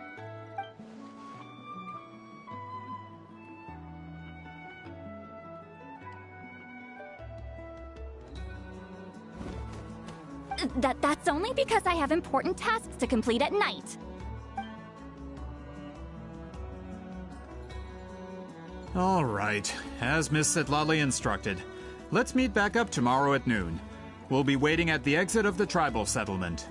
That's only because I have important tasks to complete at night. All right, as Miss Sitlali instructed. Let's meet back up tomorrow at noon. We'll be waiting at the exit of the tribal settlement.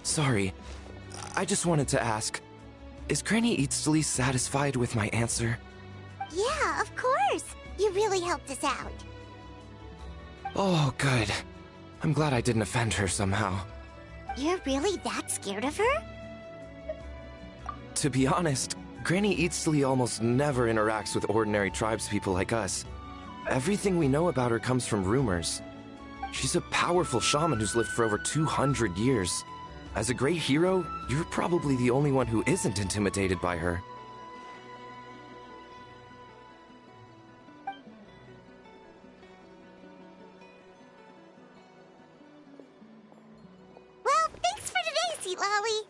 Sorry, I just wanted to ask, is Granny Eatsley satisfied with my answer? Yeah, of course. You really helped us out. Oh, good. I'm glad I didn't offend her somehow. You're really that scared of her? To be honest, Granny Eatsley almost never interacts with ordinary tribespeople like us. Everything we know about her comes from rumors. She's a powerful shaman who's lived for over 200 years. As a great hero, you're probably the only one who isn't intimidated by her. Well, thanks for today, Seatlawi.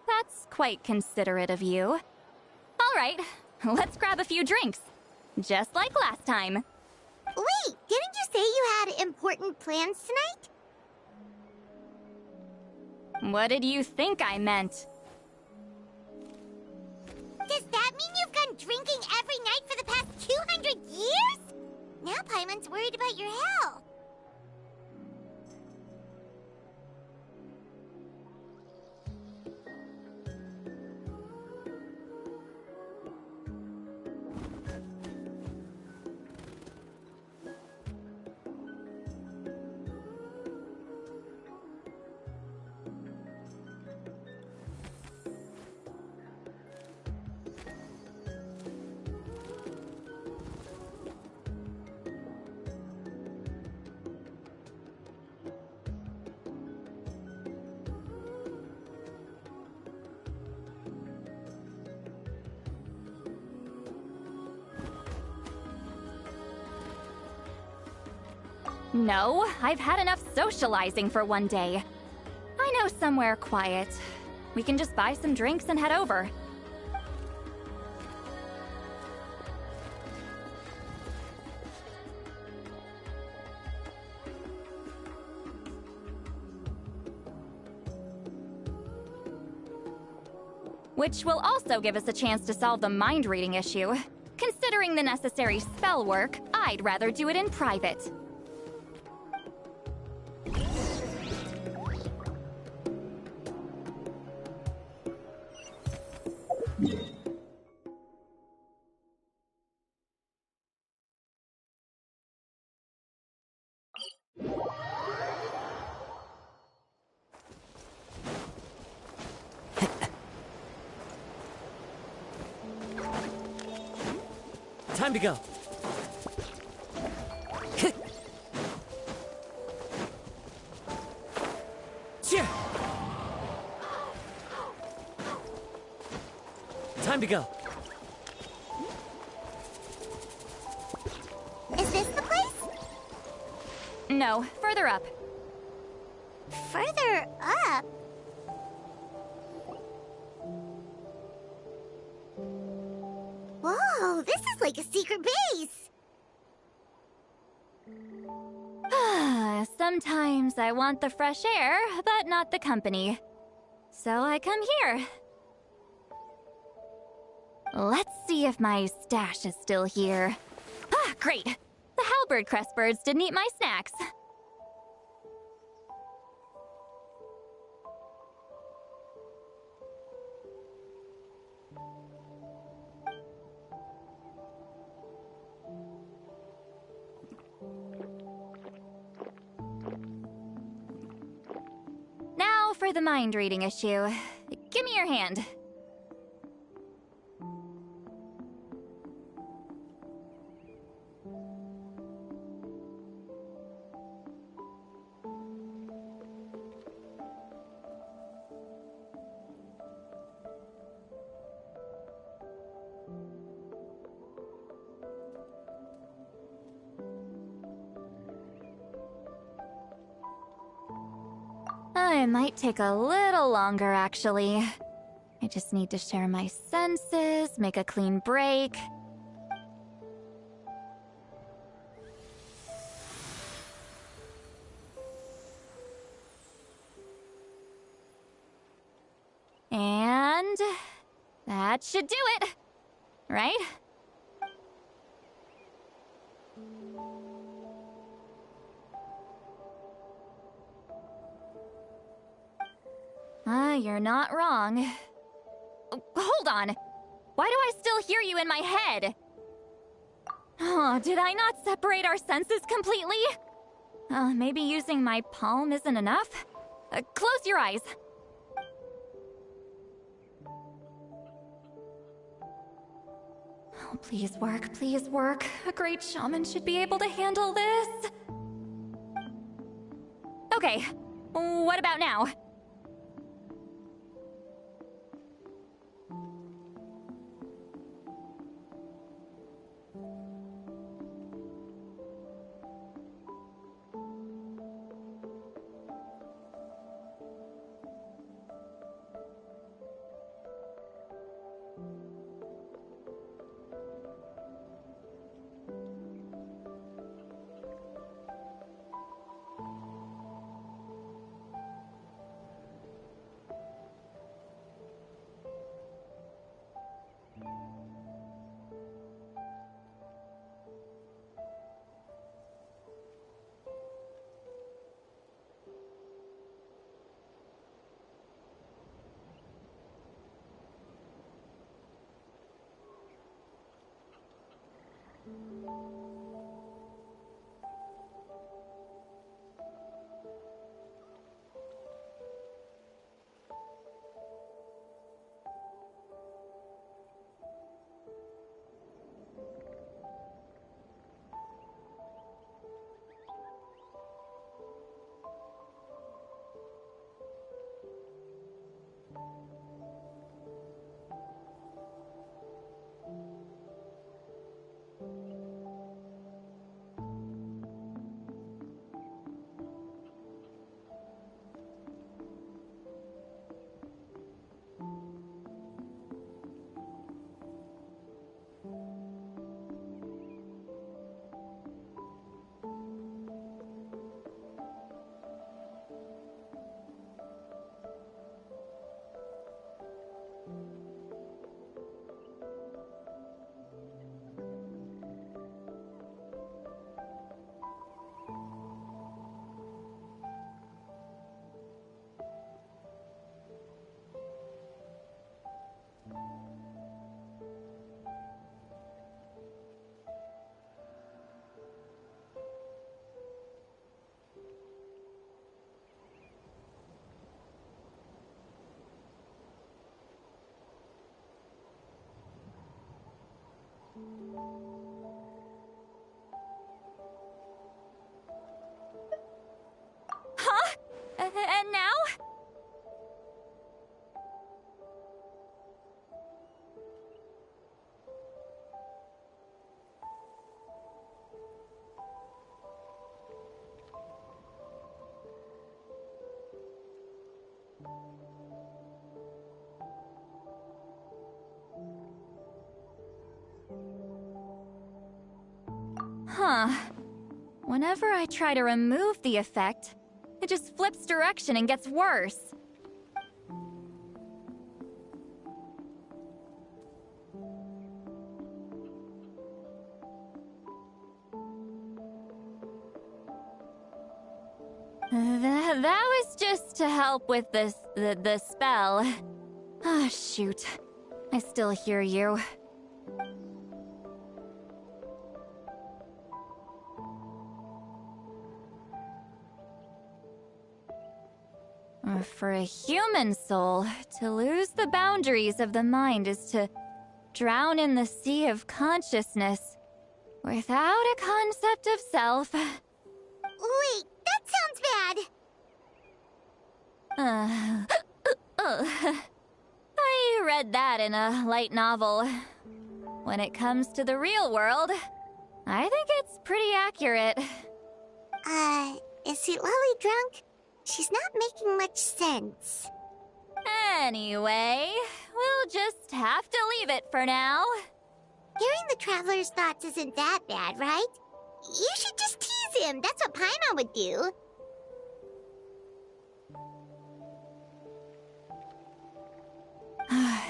That's quite considerate of you. All right, let's grab a few drinks. Just like last time. Wait, didn't you say you had important plans tonight? What did you think I meant? Does that mean you've gone drinking every night for the past 200 years? Now Paimon's worried about your health. No, I've had enough socializing for one day. I know somewhere quiet. We can just buy some drinks and head over. Which will also give us a chance to solve the mind reading issue. Considering the necessary spell work, I'd rather do it in private. Time to go. Cheer. Time to go. Is this the place? No, further up. Further up? Whoa, this is like a secret base! Sometimes I want the fresh air, but not the company. So I come here. Let's see if my stash is still here. Ah, great! The halberd crest birds didn't eat my snacks. Now for the mind reading issue. Give me your hand. It might take a little longer, actually. I just need to share my senses, make a clean break. And that should do it, right? You're not wrong. Hold on! Why do I still hear you in my head? Oh, did I not separate our senses completely? Maybe using my palm isn't enough? Close your eyes. Oh, please work, please work. A great shaman should be able to handle this. Okay, what about now? Huh. Whenever I try to remove the effect, it just flips direction and gets worse. That was just to help with the spell. Ah, shoot. I still hear you. For a human soul, to lose the boundaries of the mind is to drown in the sea of consciousness without a concept of self. Wait, that sounds bad. I read that in a light novel. When it comes to the real world, I think it's pretty accurate. Is Sweet Lolly drunk? She's not making much sense. Anyway, we'll just have to leave it for now. Hearing the Traveler's thoughts isn't that bad, right? You should just tease him. That's what Paimon would do.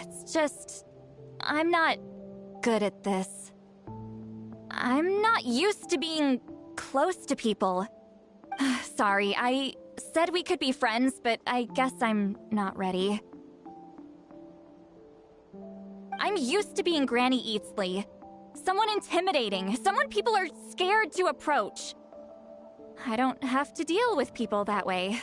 It's just... I'm not good at this. I'm not used to being close to people. Sorry, I said we could be friends, but I guess I'm not ready. I'm used to being Granny Eatsley. Someone intimidating, someone people are scared to approach. I don't have to deal with people that way.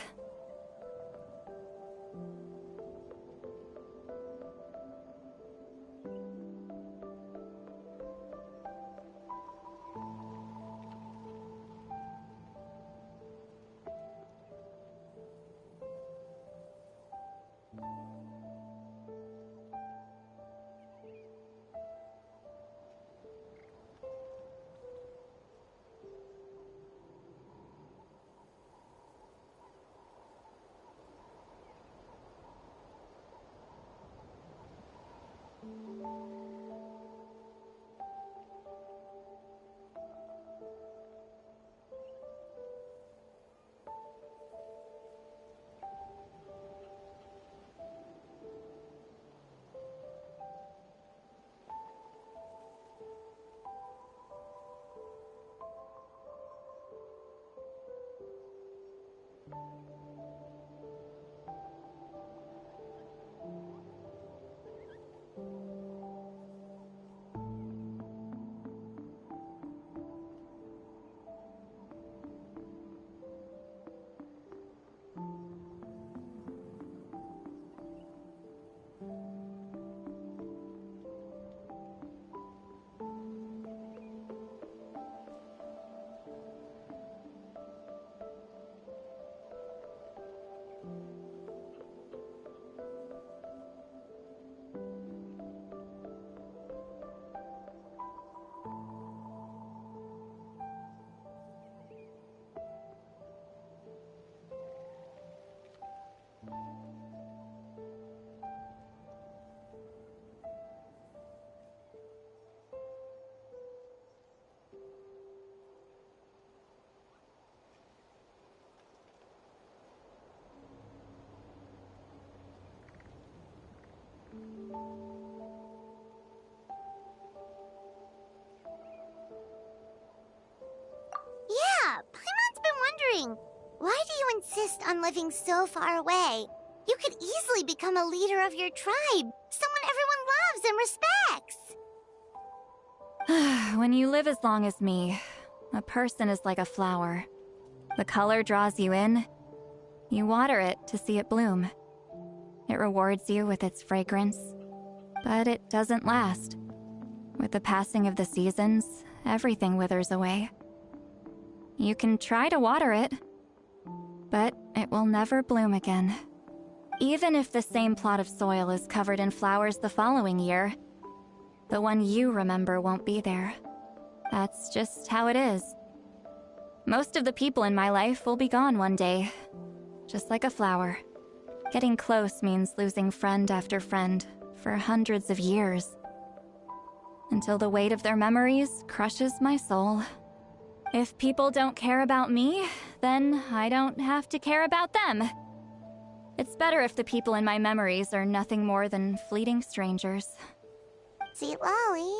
Yeah, Paimon's been wondering, why do you insist on living so far away? You could easily become a leader of your tribe, someone everyone loves and respects. When you live as long as me, a person is like a flower. The color draws you in. You water it to see it bloom. It rewards you with its fragrance, but it doesn't last. With the passing of the seasons, everything withers away. You can try to water it, but it will never bloom again. Even if the same plot of soil is covered in flowers the following year, the one you remember won't be there. That's just how it is. Most of the people in my life will be gone one day, just like a flower. Getting close means losing friend after friend for hundreds of years, until the weight of their memories crushes my soul. If people don't care about me, then I don't have to care about them. It's better if the people in my memories are nothing more than fleeting strangers. Sweet Lolly.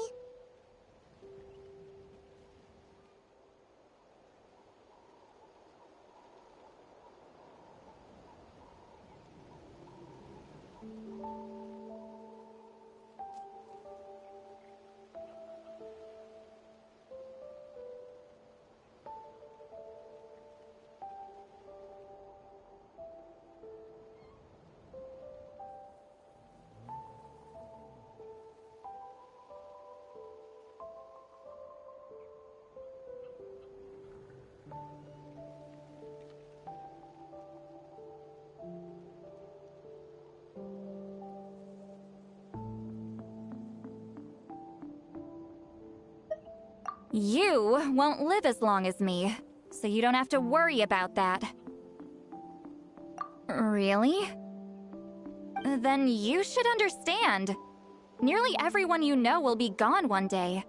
You won't live as long as me, so you don't have to worry about that. Really? Then you should understand. Nearly everyone you know will be gone one day.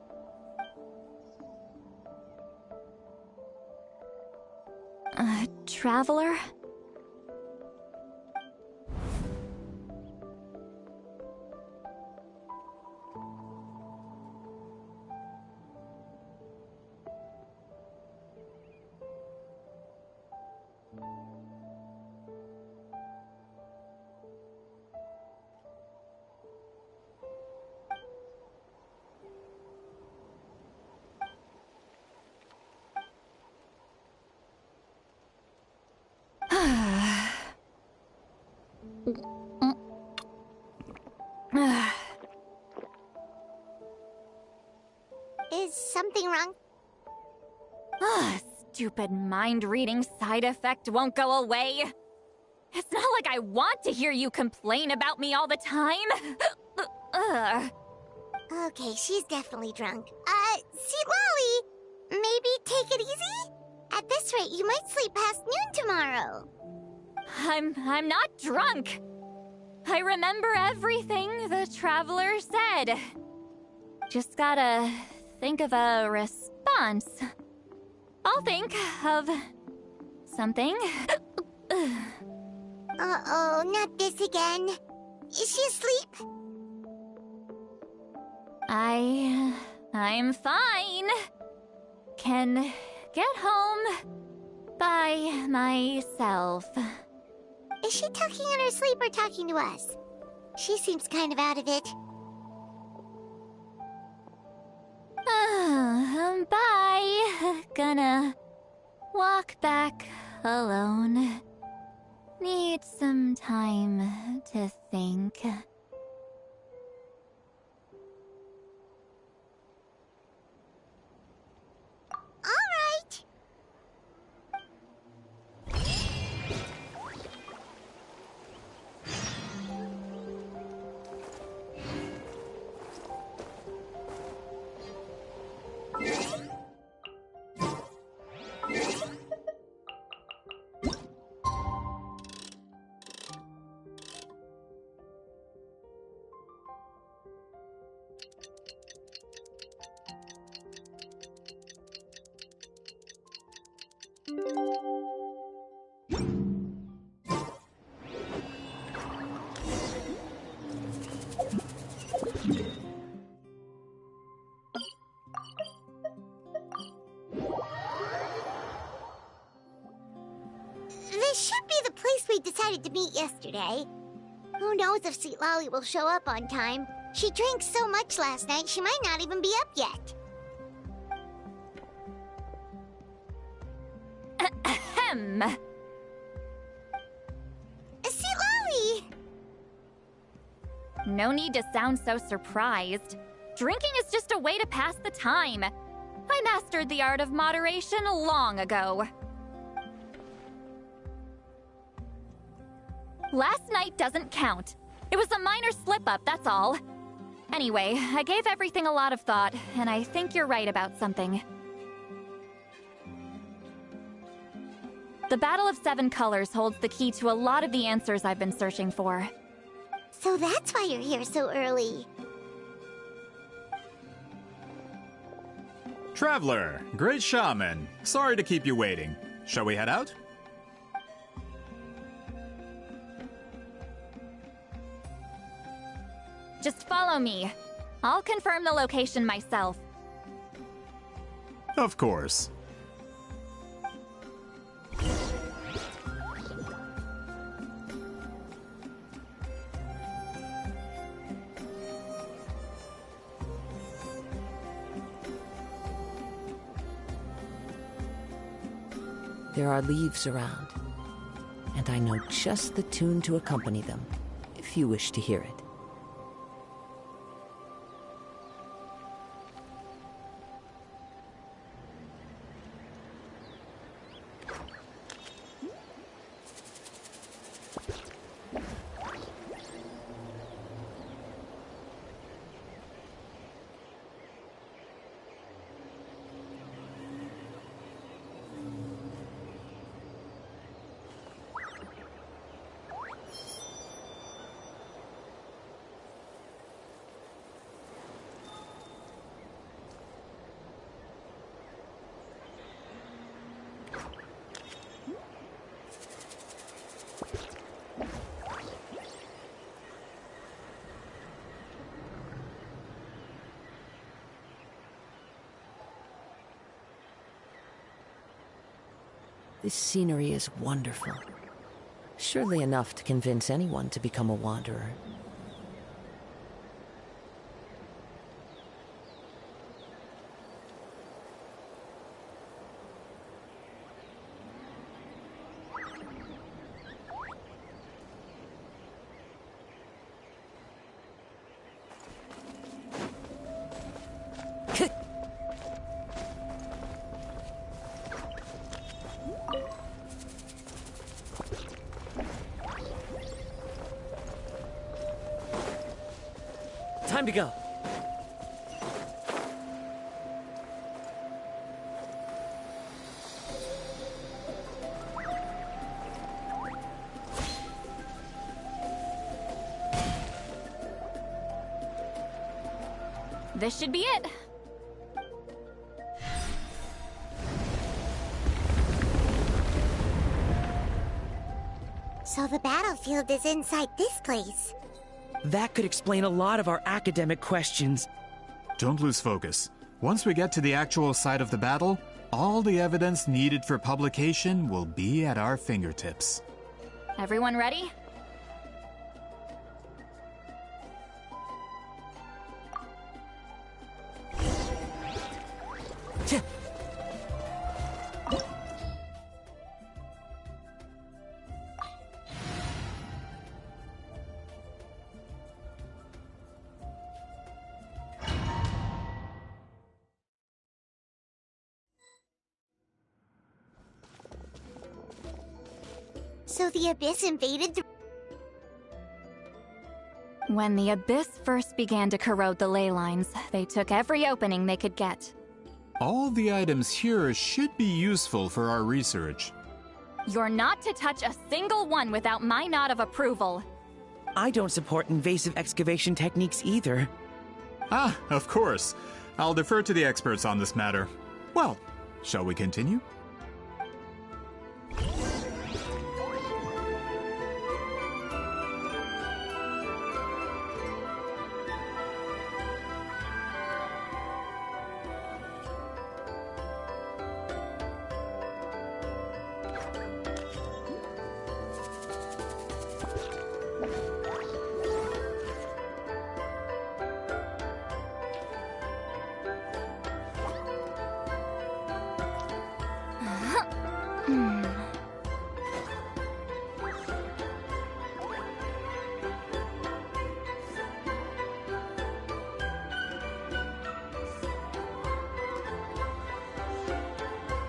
Traveler? Is something wrong? Stupid mind-reading side effect won't go away. It's not like I want to hear you complain about me all the time. Okay, she's definitely drunk. See, Lolly, maybe take it easy? At this rate, you might sleep past noon tomorrow. I'm not drunk. I remember everything the traveler said. Just gotta think of a response. I'll think of something. Uh-oh, not this again. Is she asleep? I'm fine. Can get home by myself. Is she talking in her sleep or talking to us? She seems kind of out of it. Bye. Gonna walk back alone. Need some time to think. All right. This should be the place we decided to meet yesterday. Who knows if Sweet Lolly will show up on time? She drank so much last night, she might not even be up yet. Ahem. Sweet Lolly! No need to sound so surprised. Drinking is just a way to pass the time. I mastered the art of moderation long ago. Last night doesn't count. It was a minor slip-up, that's all. Anyway, I gave everything a lot of thought, and I think you're right about something. The Battle of Seven Colors holds the key to a lot of the answers I've been searching for. So that's why you're here so early. Traveler, great shaman. Sorry to keep you waiting. Shall we head out? Just follow me. I'll confirm the location myself. Of course. There are leaves around, and I know just the tune to accompany them, if you wish to hear it. This scenery is wonderful. Surely enough to convince anyone to become a wanderer. Time to go. This should be it. So the battlefield is inside this place. That could explain a lot of our academic questions. Don't lose focus. Once we get to the actual site of the battle, all the evidence needed for publication will be at our fingertips. Everyone ready? So the Abyss invaded the... When the Abyss first began to corrode the ley lines, they took every opening they could get. All the items here should be useful for our research. You're not to touch a single one without my nod of approval. I don't support invasive excavation techniques either. Ah, of course. I'll defer to the experts on this matter. Well, shall we continue?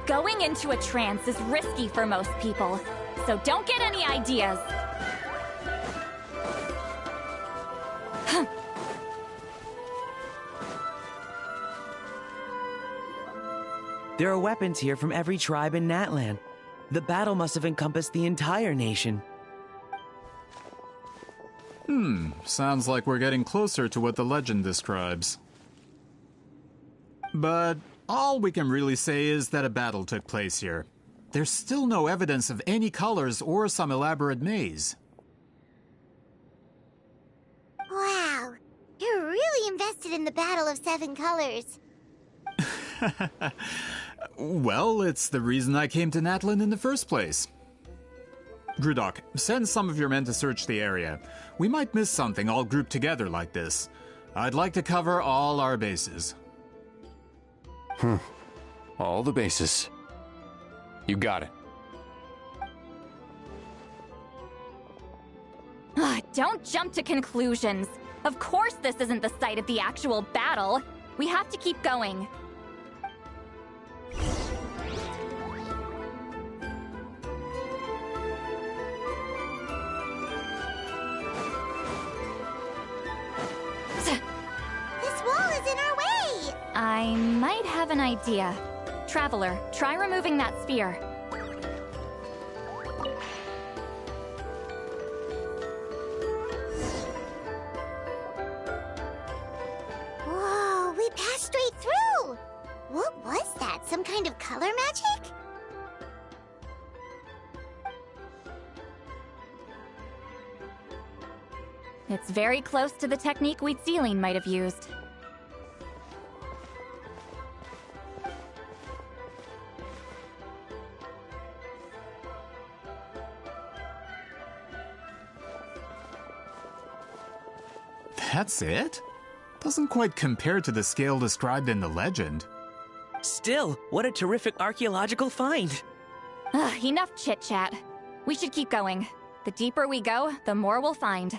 Going into a trance is risky for most people, so don't get any ideas. There are weapons here from every tribe in Natlan. The battle must have encompassed the entire nation. Sounds like we're getting closer to what the legend describes. But All we can really say is that a battle took place here. There's still no evidence of any colors or some elaborate maze. Wow, you're really invested in the Battle of Seven Colors. Well, it's the reason I came to Natlan in the first place. Grudok, send some of your men to search the area. We might miss something all grouped together like this. I'd like to cover all our bases. All the bases. You got it. Don't jump to conclusions. Of course this isn't the site of the actual battle. We have to keep going. This wall is in our way! I might have an idea. Traveler, try removing that spear. Whoa, we passed straight through! What was that? Some kind of color magic? It's very close to the technique Weebz might have used. That's it? Doesn't quite compare to the scale described in the legend. Still, what a terrific archaeological find. Enough chit-chat. We should keep going. The deeper we go, the more we'll find.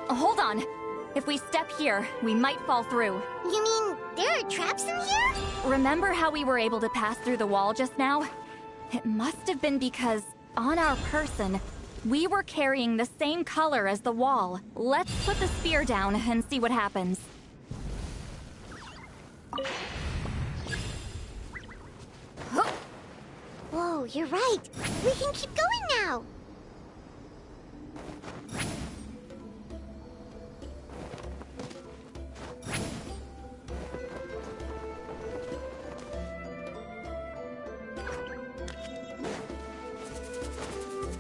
Hold on. If we step here, we might fall through. You mean there are traps in here? Remember how we were able to pass through the wall just now? It must have been because, on our person, we were carrying the same color as the wall. Let's put the spear down and see what happens. Whoa, you're right. We can keep going now.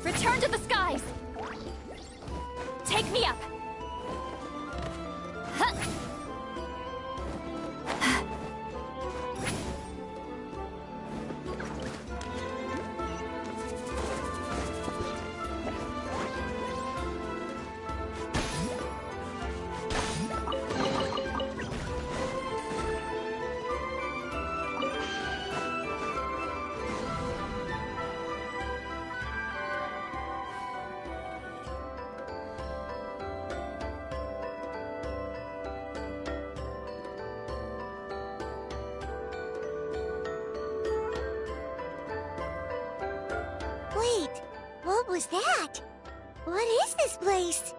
Return to the skies! Take me up! Huh. What was that? What is this place?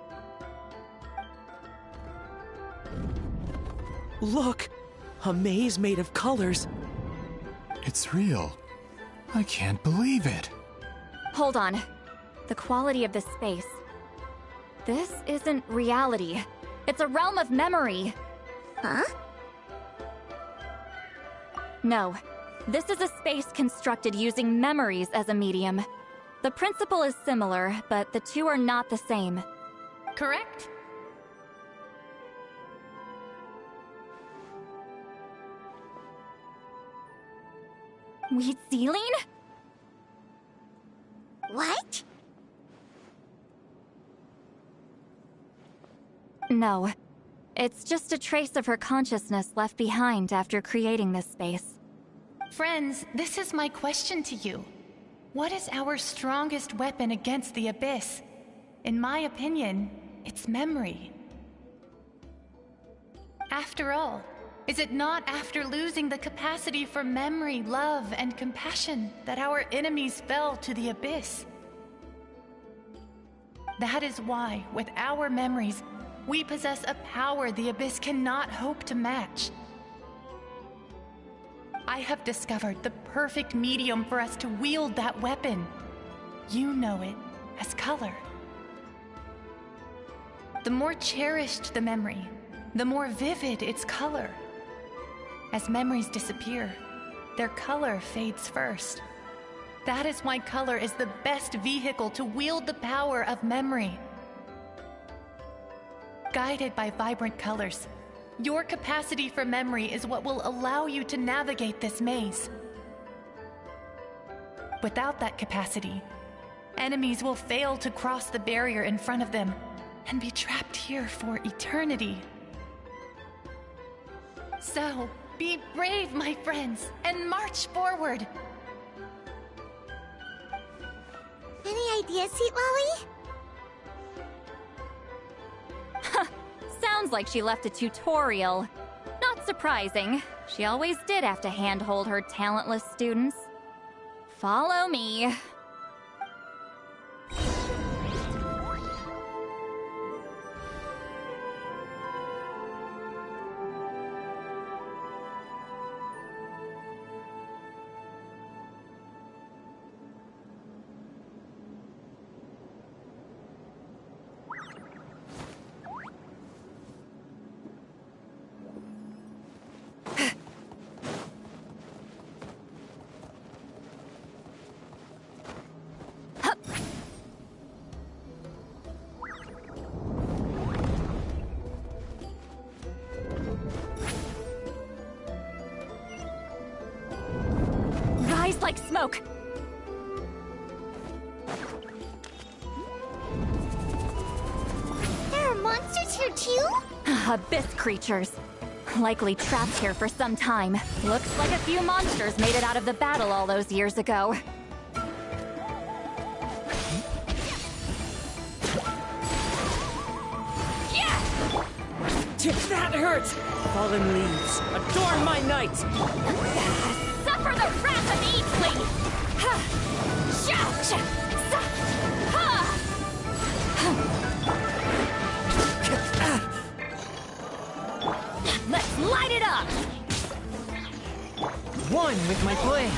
Look! A maze made of colors. It's real. I can't believe it. Hold on. The quality of this space. This isn't reality. It's a realm of memory. Huh? No. This is a space constructed using memories as a medium. The principle is similar, but the two are not the same. Correct? Weebz? What? No. It's just a trace of her consciousness left behind after creating this space. Friends, this is my question to you. What is our strongest weapon against the Abyss? In my opinion, it's memory. After all, is it not after losing the capacity for memory, love, and compassion that our enemies fell to the Abyss? That is why, with our memories, we possess a power the Abyss cannot hope to match. I have discovered the perfect medium for us to wield that weapon. You know it as color. The more cherished the memory, the more vivid its color. As memories disappear, their color fades first. That is why color is the best vehicle to wield the power of memory. Guided by vibrant colors, your capacity for memory is what will allow you to navigate this maze. Without that capacity, enemies will fail to cross the barrier in front of them and be trapped here for eternity. So, be brave, my friends, and march forward! Any ideas, Sweet Lolly? Sounds like she left a tutorial. Not surprising. She always did have to handhold her talentless students. Follow me. Rise like smoke. There are monsters here too? Abyss creatures. Likely trapped here for some time. Looks like a few monsters made it out of the battle all those years ago. That hurts! Fallen leaves, adorn my night! Suffer the wrath of Weebz! Let's light it up! One with my blade.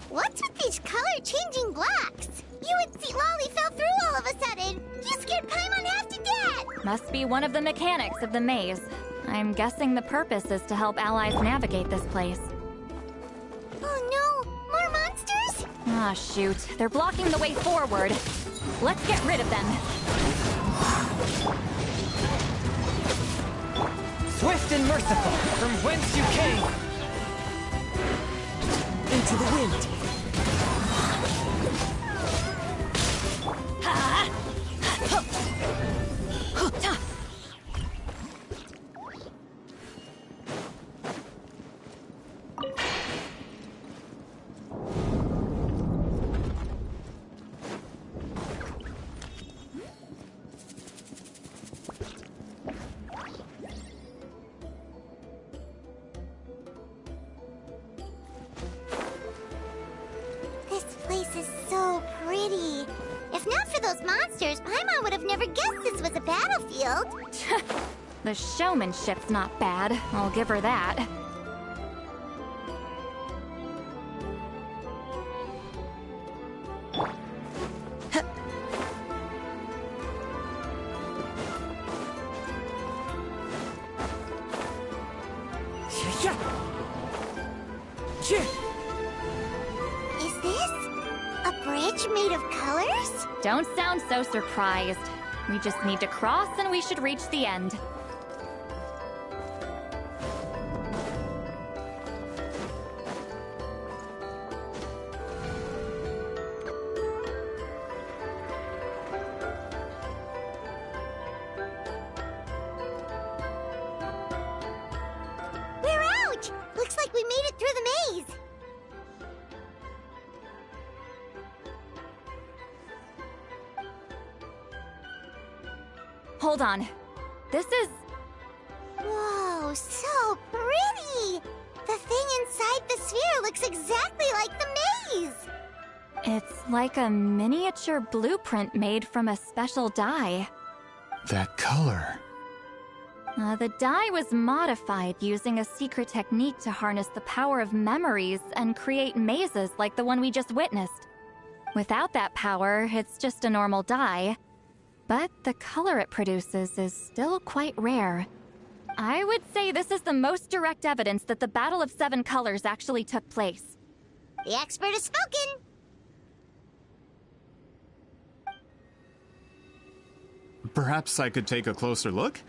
What's with these color-changing blocks? You and Sweet Lolly fell through all of a sudden. You scared Paimon half to death. Must be one of the mechanics of the maze. I'm guessing the purpose is to help allies navigate this place. Oh no! More monsters? Ah, shoot. They're blocking the way forward. Let's get rid of them. Swift and merciful, from whence you came! Into the wind! place is so pretty. If not for those monsters, Paimon would have never guessed this was a battlefield. The showmanship's not bad, I'll give her that. Is this a bridge made of colors? Don't sound so surprised. We just need to cross and we should reach the end. We're out! Looks like we made it through the maze. Hold on. This is... Whoa, so pretty! The thing inside the sphere looks exactly like the maze! It's like a miniature blueprint made from a special dye. That color. The dye was modified using a secret technique to harness the power of memories and create mazes like the one we just witnessed. Without that power, it's just a normal dye. But the color it produces is still quite rare. I would say this is the most direct evidence that the Battle of Seven Colors actually took place. The expert has spoken! Perhaps I could take a closer look?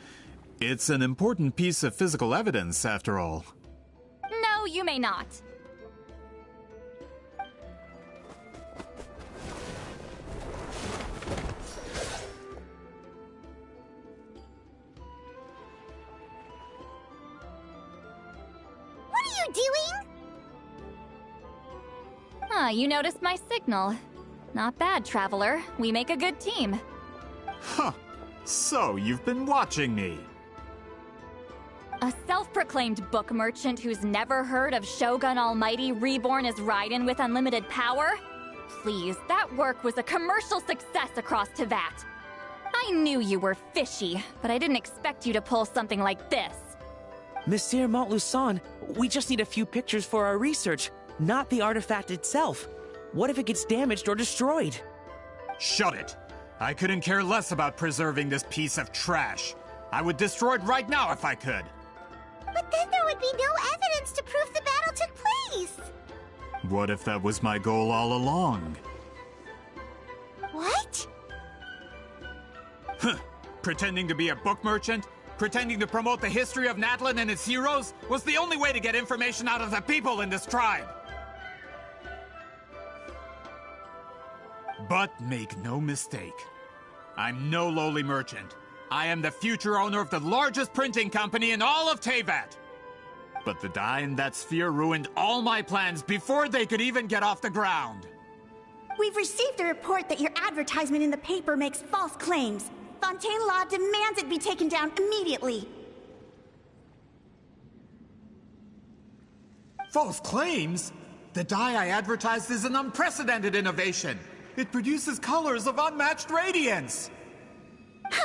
It's an important piece of physical evidence, after all. No, you may not. What are you doing? You noticed my signal. Not bad, Traveler. We make a good team. Huh. So, you've been watching me. A self-proclaimed book merchant who's never heard of Shogun Almighty reborn as Raiden with unlimited power? Please, that work was a commercial success across Teyvat. I knew you were fishy, but I didn't expect you to pull something like this. Monsieur Montluçon, we just need a few pictures for our research, not the artifact itself. What if it gets damaged or destroyed? Shut it! I couldn't care less about preserving this piece of trash. I would destroy it right now if I could. But then there would be no evidence to prove the battle took place! What if that was my goal all along? What? Huh. Pretending to be a book merchant? Pretending to promote the history of Natlan and its heroes was the only way to get information out of the people in this tribe! But make no mistake, I'm no lowly merchant. I am the future owner of the largest printing company in all of Teyvat. But the dye in that sphere ruined all my plans before they could even get off the ground. We've received a report that your advertisement in the paper makes false claims. Fontaine Law demands it be taken down immediately. False claims? The dye I advertised is an unprecedented innovation. It produces colors of unmatched radiance.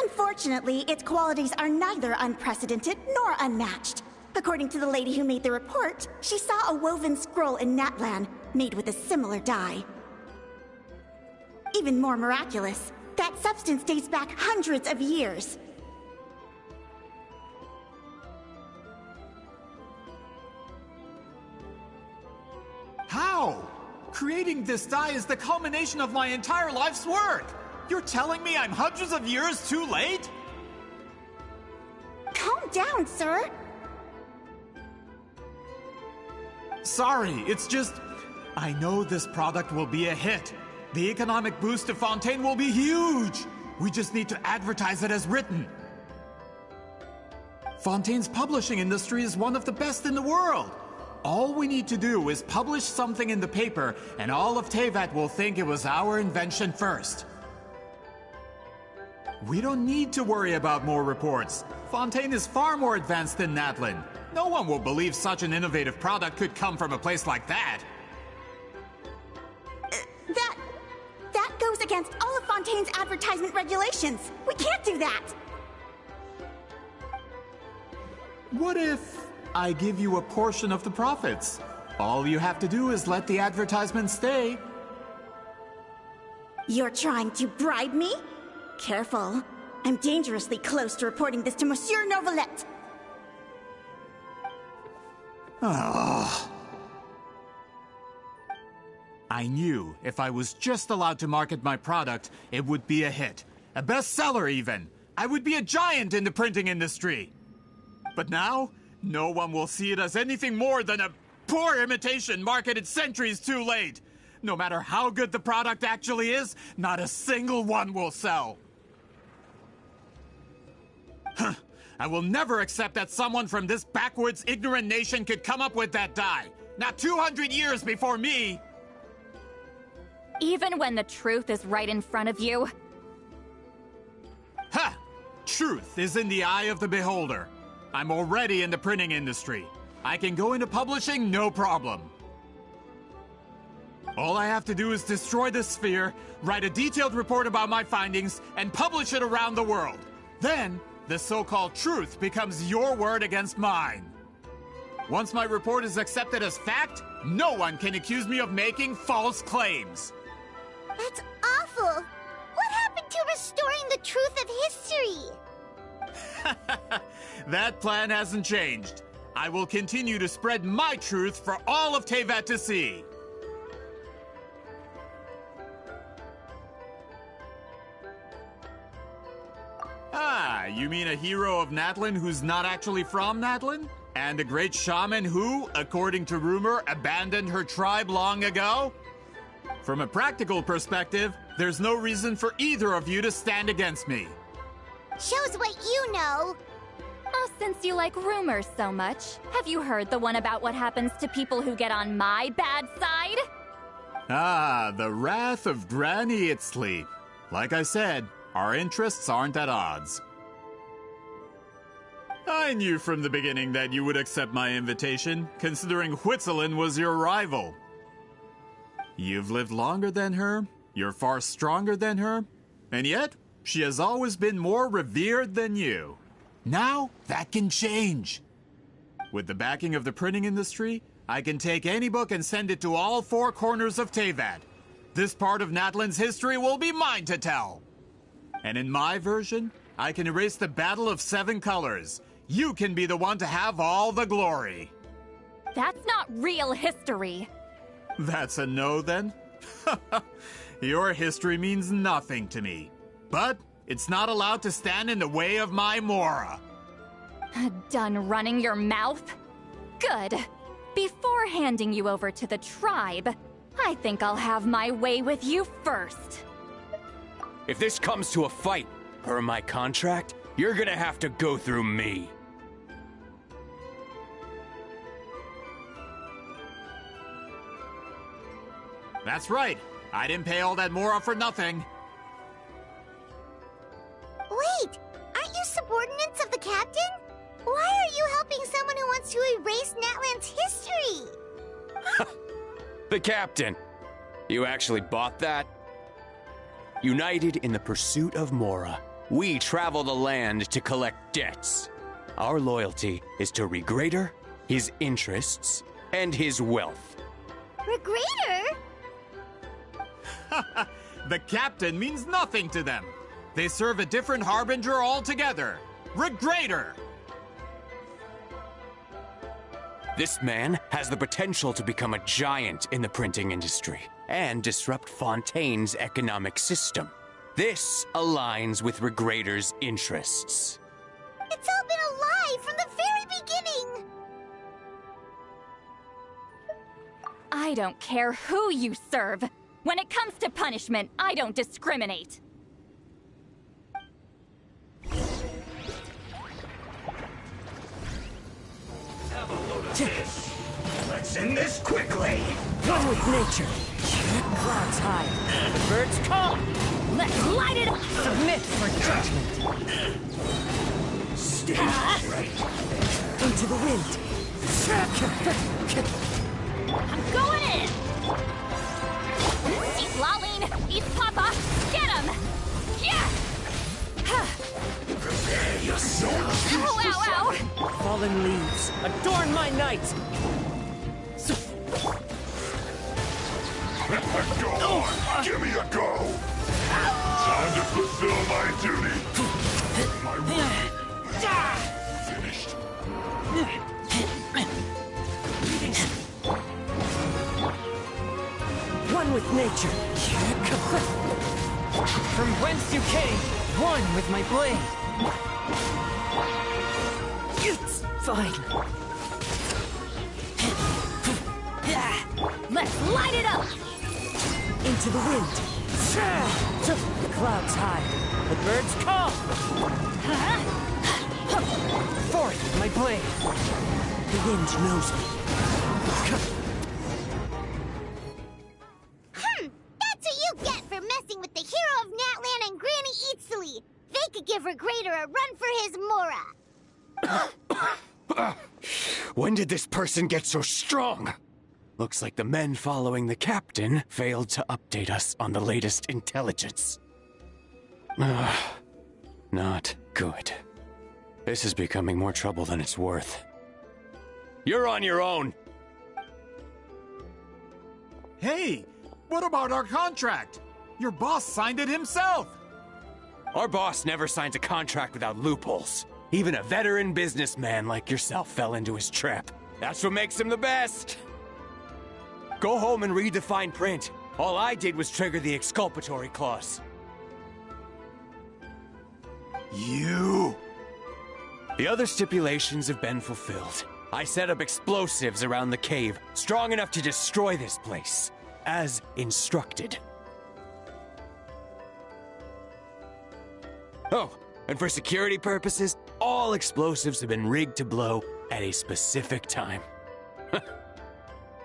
Unfortunately, its qualities are neither unprecedented nor unmatched. According to the lady who made the report, she saw a woven scroll in Natlan made with a similar dye. Even more miraculous, that substance dates back hundreds of years. How? Creating this dye is the culmination of my entire life's work! You're telling me I'm hundreds of years too late? Calm down, sir. Sorry, it's just... I know this product will be a hit. The economic boost to Fontaine will be huge! We just need to advertise it as written. Fontaine's publishing industry is one of the best in the world. All we need to do is publish something in the paper, and all of Teyvat will think it was our invention first. We don't need to worry about more reports. Fontaine is far more advanced than Natlan. No one will believe such an innovative product could come from a place like that. That goes against all of Fontaine's advertisement regulations. We can't do that. What if I give you a portion of the profits? All you have to do is let the advertisement stay. You're trying to bribe me? Careful. I'm dangerously close to reporting this to Monsieur Novelette. Ah. I knew if I was just allowed to market my product, it would be a hit. A bestseller, even. I would be a giant in the printing industry. But now, no one will see it as anything more than a poor imitation marketed centuries too late. No matter how good the product actually is, not a single one will sell. Huh. I will never accept that someone from this backwoods, ignorant nation could come up with that dye. Not 200 years before me. Even when the truth is right in front of you? Ha! Truth is in the eye of the beholder. I'm already in the printing industry. I can go into publishing, no problem. All I have to do is destroy the sphere, write a detailed report about my findings, and publish it around the world. Then, the so-called truth becomes your word against mine. Once my report is accepted as fact, no one can accuse me of making false claims. That's awful! What happened to restoring the truth of history? That plan hasn't changed. I will continue to spread my truth for all of Teyvat to see. Ah, you mean a hero of Natlan who's not actually from Natlan? And a great shaman who, according to rumor, abandoned her tribe long ago? From a practical perspective, there's no reason for either of you to stand against me. Shows what you know. Oh, since you like rumors so much, have you heard the one about what happens to people who get on my bad side? Ah, the wrath of Granny Itzley. Like I said, our interests aren't at odds. I knew from the beginning that you would accept my invitation, considering Whitzelin was your rival. You've lived longer than her, you're far stronger than her, and yet, she has always been more revered than you. Now, that can change. With the backing of the printing industry, I can take any book and send it to all four corners of Teyvat. This part of Natlan's history will be mine to tell. And in my version, I can erase the Battle of Seven Colors. You can be the one to have all the glory. That's not real history. That's a no, then? Your history means nothing to me. But it's not allowed to stand in the way of my Mora. Done running your mouth? Good. Before handing you over to the tribe, I think I'll have my way with you first. If this comes to a fight, per my contract, you're gonna have to go through me. That's right. I didn't pay all that Mora for nothing. Wait, aren't you subordinates of the captain? Why are you helping someone who wants to erase Natlan's history? The captain. You actually bought that? United in the pursuit of Mora, we travel the land to collect debts. Our loyalty is to Regrader, his interests, and his wealth. Regrader? The captain means nothing to them. They serve a different harbinger altogether. Regrader! This man has the potential to become a giant in the printing industry and disrupt Fontaine's economic system. This aligns with Regrader's interests. It's all been a lie from the very beginning! I don't care who you serve. When it comes to punishment, I don't discriminate. Let's end this quickly! One with nature. Clouds high. Birds call. Let's light it up! Submit for judgment. Stay right. Into the wind. I'm going in! Adorn my night! Go on! Give me a go! Time to fulfill my duty! My work finished. One with nature. From whence you came, one with my blade. It's fine. Let's light it up! Into the wind. The clouds high. The birds call. Forth with my blade. The wind knows me. That's what you get for messing with the hero of Natlan and Granny Eatsley. They could give Regrader a run for his Mora. When did this person get so strong? Looks like the men following the captain failed to update us on the latest intelligence. Not good. This is becoming more trouble than it's worth. You're on your own! Hey, what about our contract? Your boss signed it himself! Our boss never signs a contract without loopholes. Even a veteran businessman like yourself fell into his trap. That's what makes him the best! Go home and read the fine print. All I did was trigger the exculpatory clause. You! The other stipulations have been fulfilled. I set up explosives around the cave, strong enough to destroy this place, as instructed. Oh, and for security purposes, all explosives have been rigged to blow at a specific time.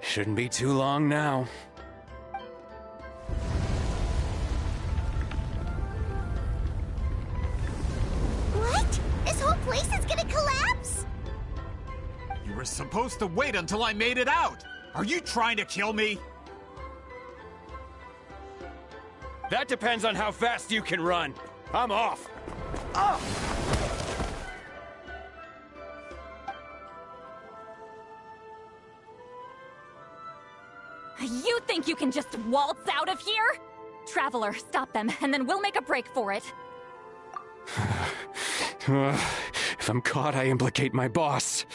Shouldn't be too long now. What? This whole place is gonna collapse? You were supposed to wait until I made it out! Are you trying to kill me? That depends on how fast you can run. I'm off. Oh! You think you can just waltz out of here? Traveler, stop them, and then we'll make a break for it. If I'm caught, I implicate my boss.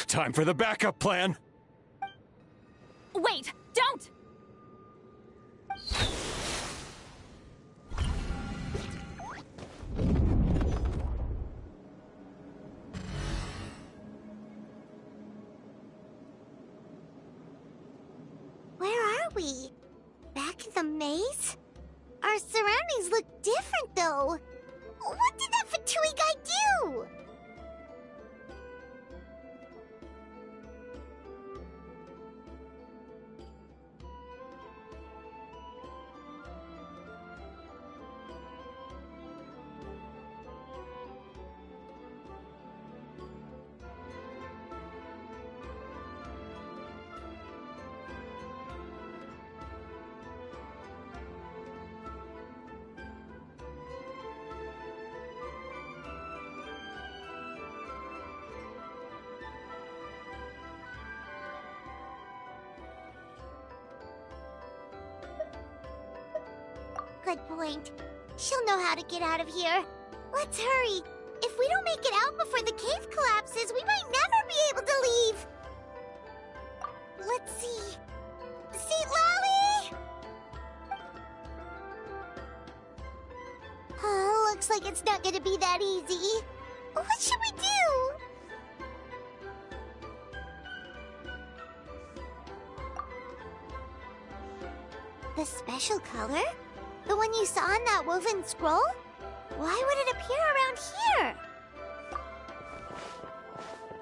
Time for the backup plan. Wait, don't! Where are we? Back in the maze? Our surroundings look different, though. What did that Fatui guy do? Good point. She'll know how to get out of here. Let's hurry. If we don't make it out before the cave collapses, we might never be able to leave. Let's see. See, Lolly? Oh, looks like it's not gonna be that easy. What should we do? The special color? The one you saw in that woven scroll? Why would it appear around here?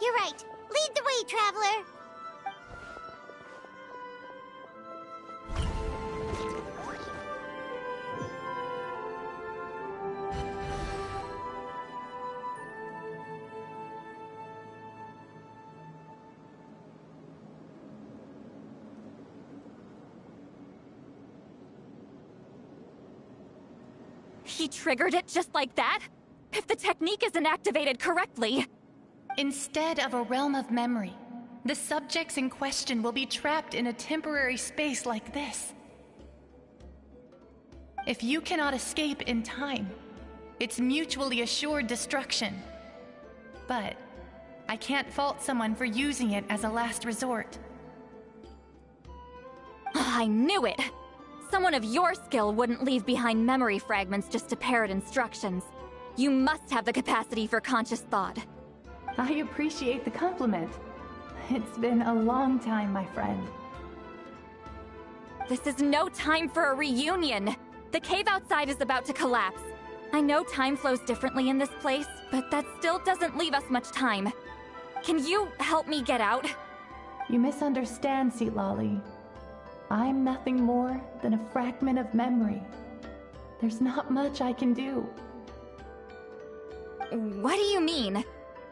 You're right. Lead the way, traveler. He triggered it just like that? If the technique isn't activated correctly... Instead of a realm of memory, the subjects in question will be trapped in a temporary space like this. If you cannot escape in time, it's mutually assured destruction. But I can't fault someone for using it as a last resort. I knew it! Someone of your skill wouldn't leave behind memory fragments just to parrot instructions. You must have the capacity for conscious thought. I appreciate the compliment. It's been a long time, my friend. This is no time for a reunion! The cave outside is about to collapse. I know time flows differently in this place, but that still doesn't leave us much time. Can you help me get out? You misunderstand, Seatlali. I'm nothing more than a fragment of memory. There's not much I can do. What do you mean?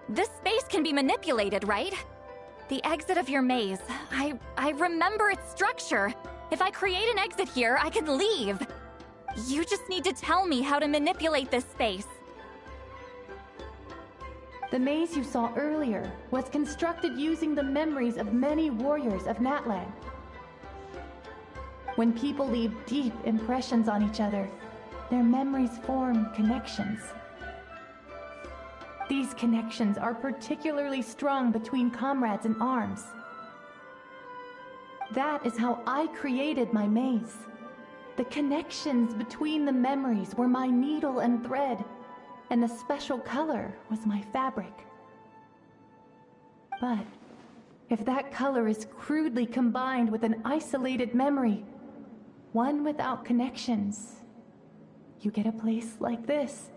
This space can be manipulated, right? The exit of your maze. I remember its structure. If I create an exit here, I can leave. You just need to tell me how to manipulate this space. The maze you saw earlier was constructed using the memories of many warriors of Natlan. When people leave deep impressions on each other, their memories form connections. These connections are particularly strong between comrades in arms. That is how I created my maze. The connections between the memories were my needle and thread, and the special color was my fabric. But if that color is crudely combined with an isolated memory, one without connections, you get a place like this.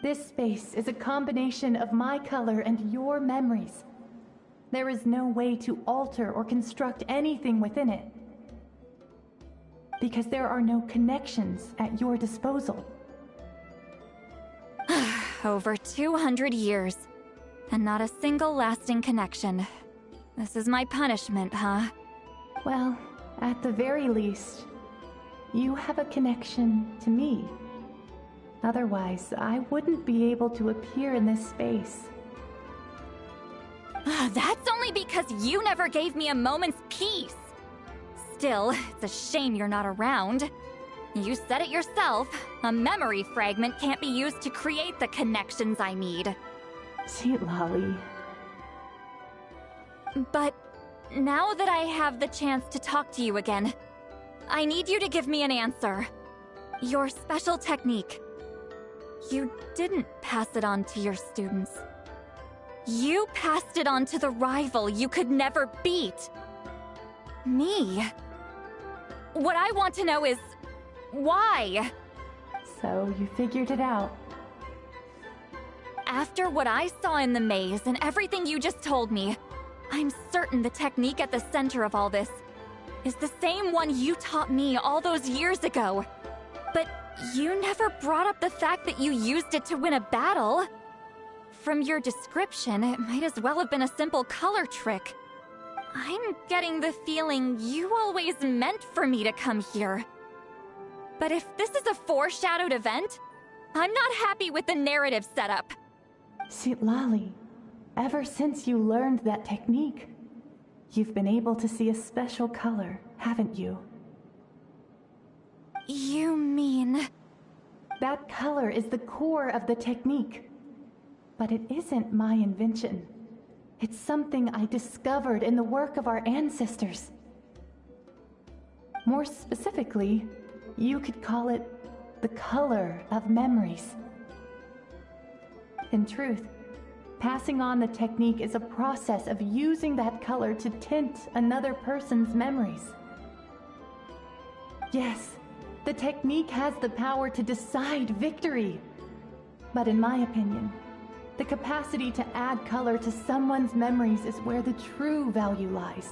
This space is a combination of my color and your memories. There is no way to alter or construct anything within it, because there are no connections at your disposal. Over 200 years, and not a single lasting connection. This is my punishment, huh? Well, at the very least, you have a connection to me. Otherwise, I wouldn't be able to appear in this space. That's only because you never gave me a moment's peace. Still, it's a shame you're not around. You said it yourself. A memory fragment can't be used to create the connections I need. Seatlali. But now that I have the chance to talk to you again, I need you to give me an answer. Your special technique. You didn't pass it on to your students. You passed it on to the rival you could never beat. Me. What I want to know is, why? So you figured it out. After what I saw in the maze and everything you just told me, I'm certain the technique at the center of all this is the same one you taught me all those years ago. But you never brought up the fact that you used it to win a battle. From your description, it might as well have been a simple color trick. I'm getting the feeling you always meant for me to come here. But if this is a foreshadowed event, I'm not happy with the narrative setup. Seatlali, ever since you learned that technique, you've been able to see a special color, haven't you? You mean... That color is the core of the technique. But it isn't my invention. It's something I discovered in the work of our ancestors. More specifically, you could call it the color of memories. In truth, passing on the technique is a process of using that color to tint another person's memories. Yes, the technique has the power to decide victory. But in my opinion, the capacity to add color to someone's memories is where the true value lies.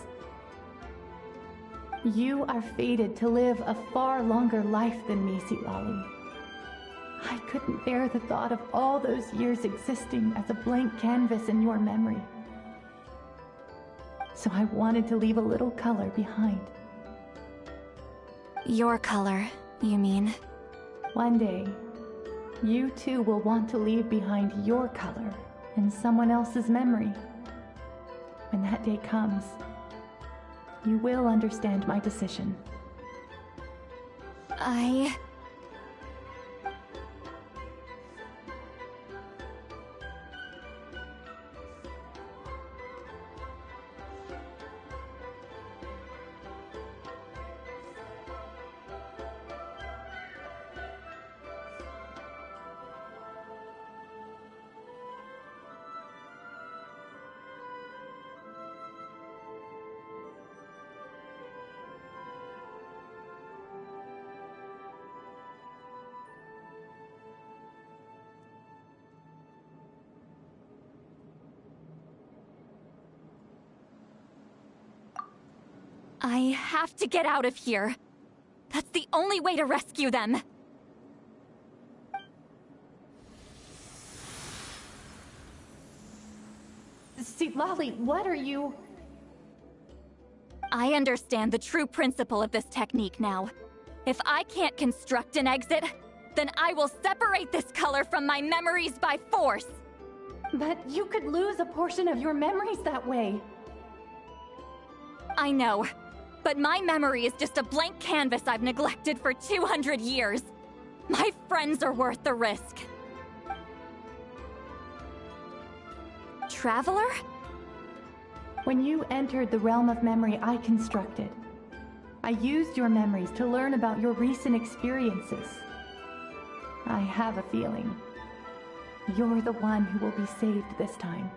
You are fated to live a far longer life than me, Seatlali. I couldn't bear the thought of all those years existing as a blank canvas in your memory. So I wanted to leave a little color behind. Your color, you mean? One day, you too will want to leave behind your color in someone else's memory. When that day comes, you will understand my decision. I have to get out of here. That's the only way to rescue them. Lolly, what are you... I understand the true principle of this technique now. If I can't construct an exit, then I will separate this color from my memories by force. But you could lose a portion of your memories that way. I know, but my memory is just a blank canvas I've neglected for 200 years. My friends are worth the risk. Traveler? When you entered the realm of memory I constructed, I used your memories to learn about your recent experiences. I have a feeling you're the one who will be saved this time.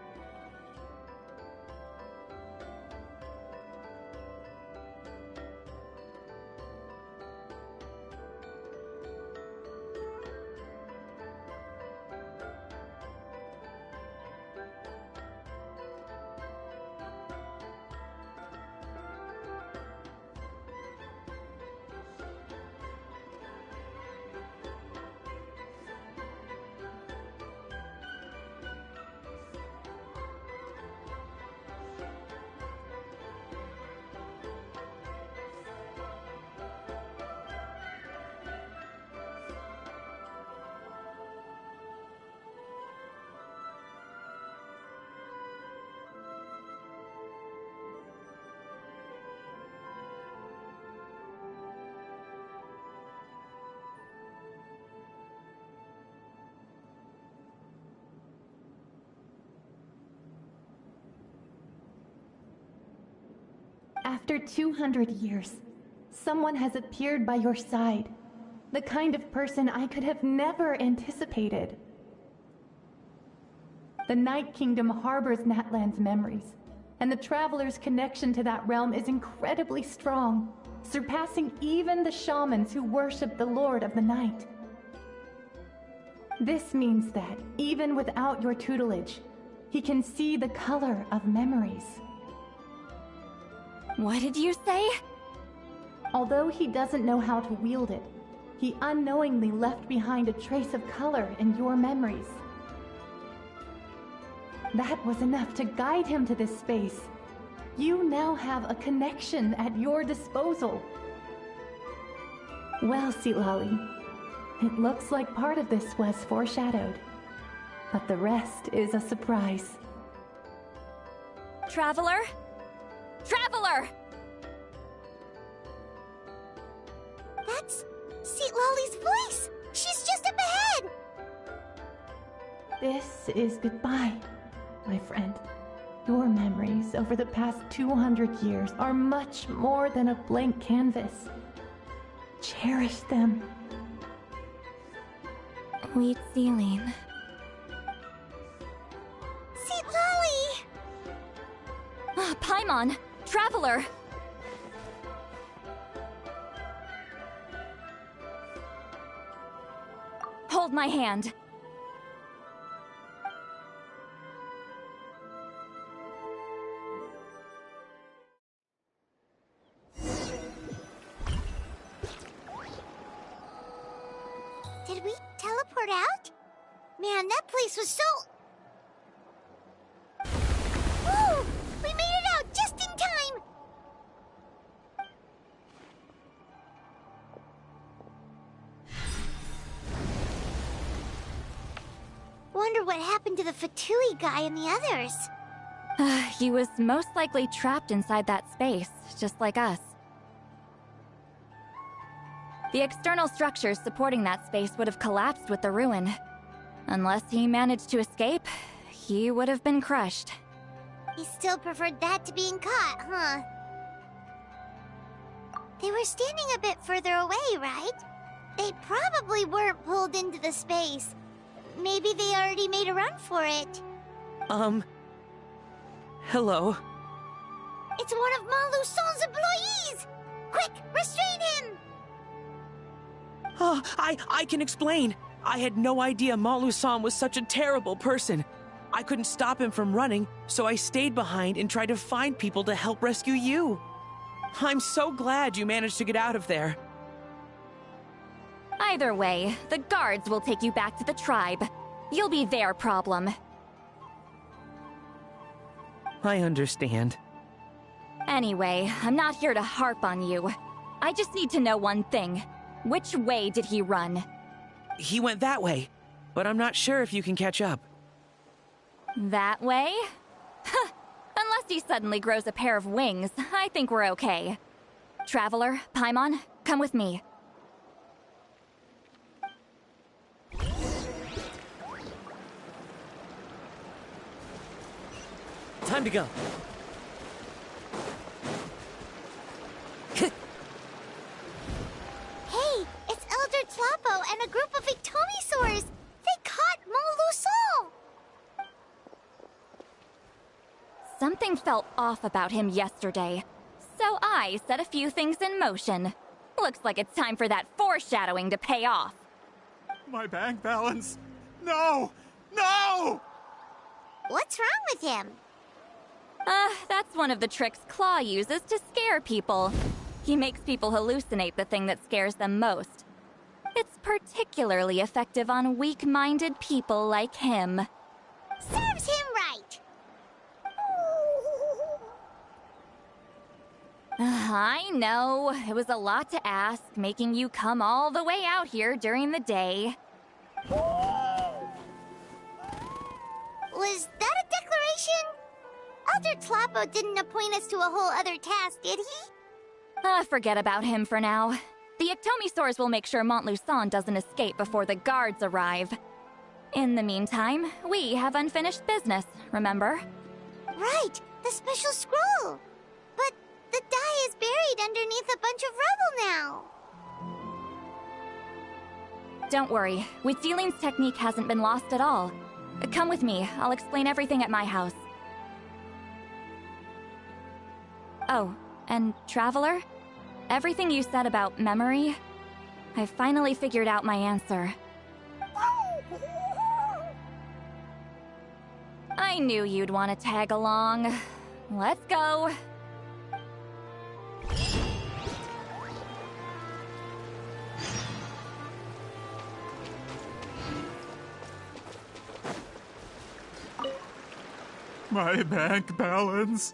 After 200 years, someone has appeared by your side. The kind of person I could have never anticipated. The Night Kingdom harbors Natlan's memories, and the Traveler's connection to that realm is incredibly strong, surpassing even the shamans who worship the Lord of the Night. This means that, even without your tutelage, he can see the color of memories. What did you say? Although he doesn't know how to wield it, he unknowingly left behind a trace of color in your memories. That was enough to guide him to this space. You now have a connection at your disposal. Well, Lolly, it looks like part of this was foreshadowed, but the rest is a surprise. Traveler? Traveler! That's Lolly's voice! She's just up ahead! This is goodbye, my friend. Your memories over the past 200 years are much more than a blank canvas. Cherish them. Weebz Unite. Lolly! Paimon! Traveler! Hold my hand. Did we teleport out? Man, that place was so... Woo! We made it out just in time! One wonder what happened to the Fatui guy and the others. He was most likely trapped inside that space, just like us. The external structures supporting that space would have collapsed with the ruin. Unless he managed to escape, he would have been crushed. He still preferred that to being caught, huh? They were standing a bit further away, right? They probably weren't pulled into the space. Maybe they already made a run for it. Hello? It's one of Montluçon's employees! Quick, restrain him! Oh, I can explain. I had no idea Montluçon was such a terrible person. I couldn't stop him from running, so I stayed behind and tried to find people to help rescue you. I'm so glad you managed to get out of there. Either way, the guards will take you back to the tribe. You'll be their problem. I understand. Anyway, I'm not here to harp on you. I just need to know one thing. Which way did he run? He went that way, but I'm not sure if you can catch up. That way? Huh. Unless he suddenly grows a pair of wings, I think we're okay. Traveler, Paimon, come with me. Time to go. Hey, it's Elder Tlapo and a group of Ictomisaurs! They caught Montluçon! Something felt off about him yesterday, so I set a few things in motion. Looks like it's time for that foreshadowing to pay off. My bank balance! No! No! What's wrong with him? That's one of the tricks Claw uses to scare people. He makes people hallucinate the thing that scares them most. It's particularly effective on weak-minded people like him. Serves him right! I know, it was a lot to ask, making you come all the way out here during the day. Was that a declaration? Elder Tlapo didn't appoint us to a whole other task, did he? Forget about him for now. The Ictomisaurs will make sure Montluçon doesn't escape before the guards arrive. In the meantime, we have unfinished business, remember? Right, the special scroll! But the die is buried underneath a bunch of rubble now! Don't worry, Weetziling's technique hasn't been lost at all. Come with me, I'll explain everything at my house. Oh, and Traveler? Everything you said about memory, I finally figured out my answer. I knew you'd want to tag along. Let's go. My bank balance.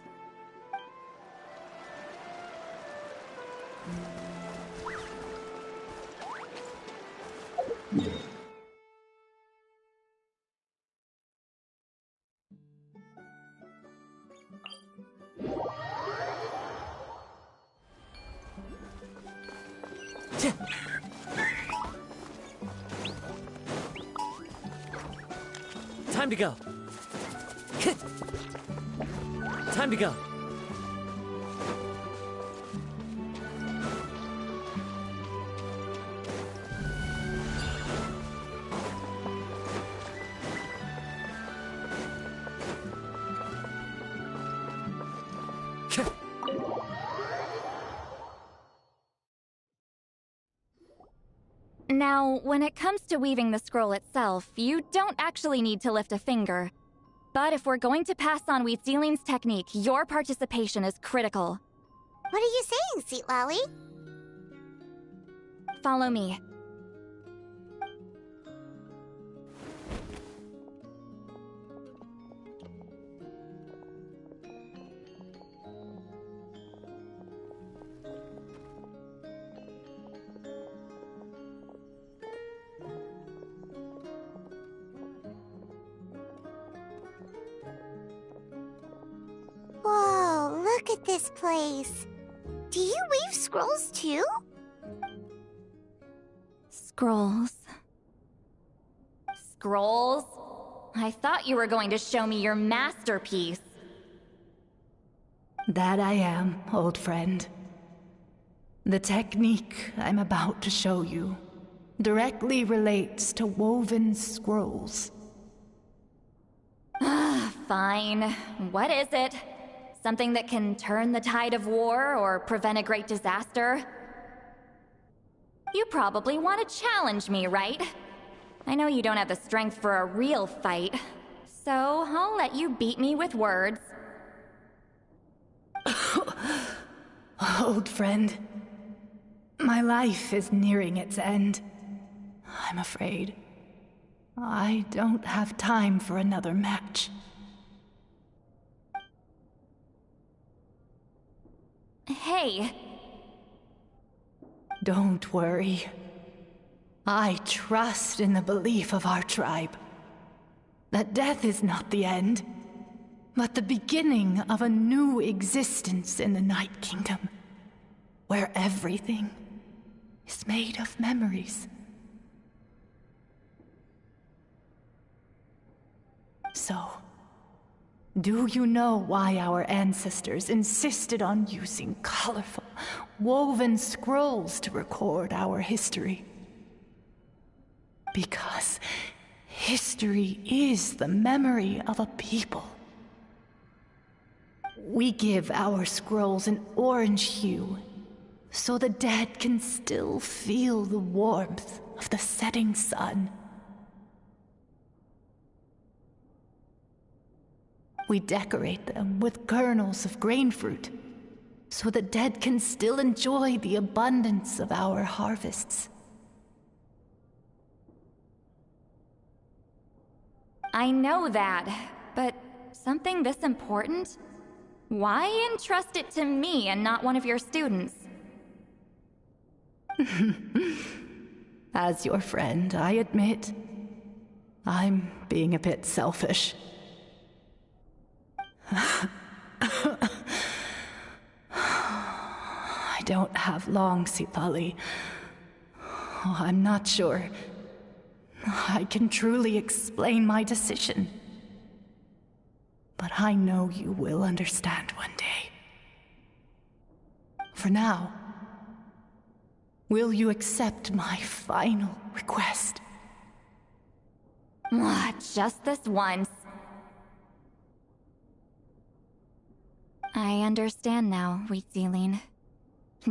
Time to go. Time to go. Now, when it comes to weaving the scroll itself, you don't actually need to lift a finger. But if we're going to pass on Weetziling's technique, your participation is critical. What are you saying, Sweet Lolly? Follow me. this place. Do you weave scrolls too? Scrolls. Scrolls? I thought you were going to show me your masterpiece. That I am, old friend. The technique I'm about to show you directly relates to woven scrolls. Fine. What is it? Something that can turn the tide of war or prevent a great disaster? You probably want to challenge me, right? I know you don't have the strength for a real fight, so I'll let you beat me with words. Old friend, my life is nearing its end. I'm afraid I don't have time for another match. Hey. Don't worry. I trust in the belief of our tribe that death is not the end, but the beginning of a new existence in the Night Kingdom, where everything is made of memories. So, do you know why our ancestors insisted on using colorful, woven scrolls to record our history? Because history is the memory of a people. We give our scrolls an orange hue, so the dead can still feel the warmth of the setting sun. We decorate them with kernels of grain fruit, so the dead can still enjoy the abundance of our harvests. I know that, but something this important? Why entrust it to me and not one of your students? As your friend, I admit, I'm being a bit selfish. I don't have long, Sipali. I'm not sure I can truly explain my decision. But I know you will understand one day. For now, will you accept my final request? Just this once. I understand now, Weebz.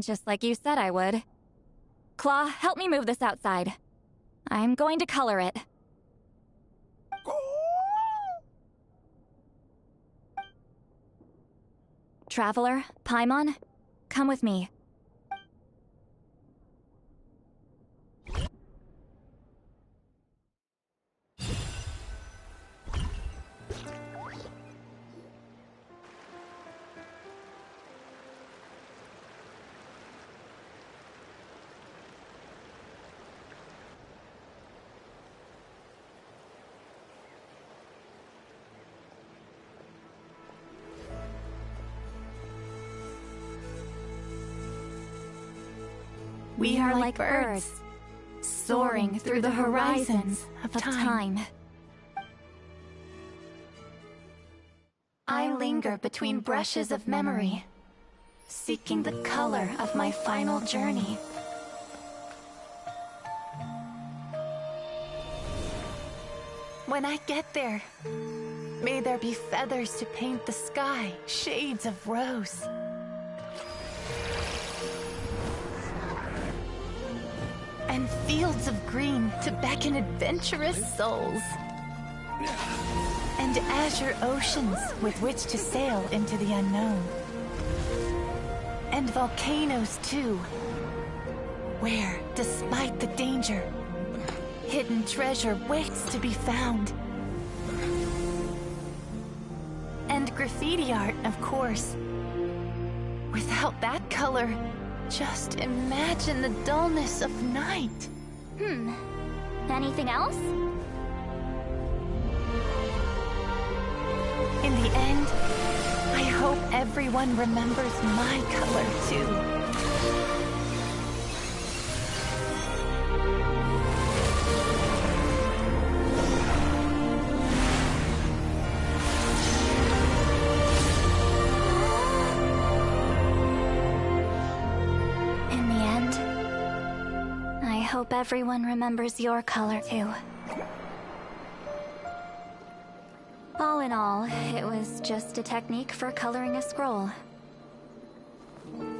Just like you said I would. Claw, help me move this outside. I'm going to color it. Traveler, Paimon, come with me. We are like birds, soaring through the horizons of time. I linger between brushes of memory, seeking the color of my final journey. When I get there, may there be feathers to paint the sky, shades of rose. And fields of green to beckon adventurous souls. And azure oceans with which to sail into the unknown. And volcanoes too, where, despite the danger, hidden treasure waits to be found. And graffiti art, of course. Without that color, just imagine the dullness of night. Anything else? In the end, I hope hope everyone remembers my color too. In the end, I hope everyone remembers your color too. All in all, it was just a technique for coloring a scroll.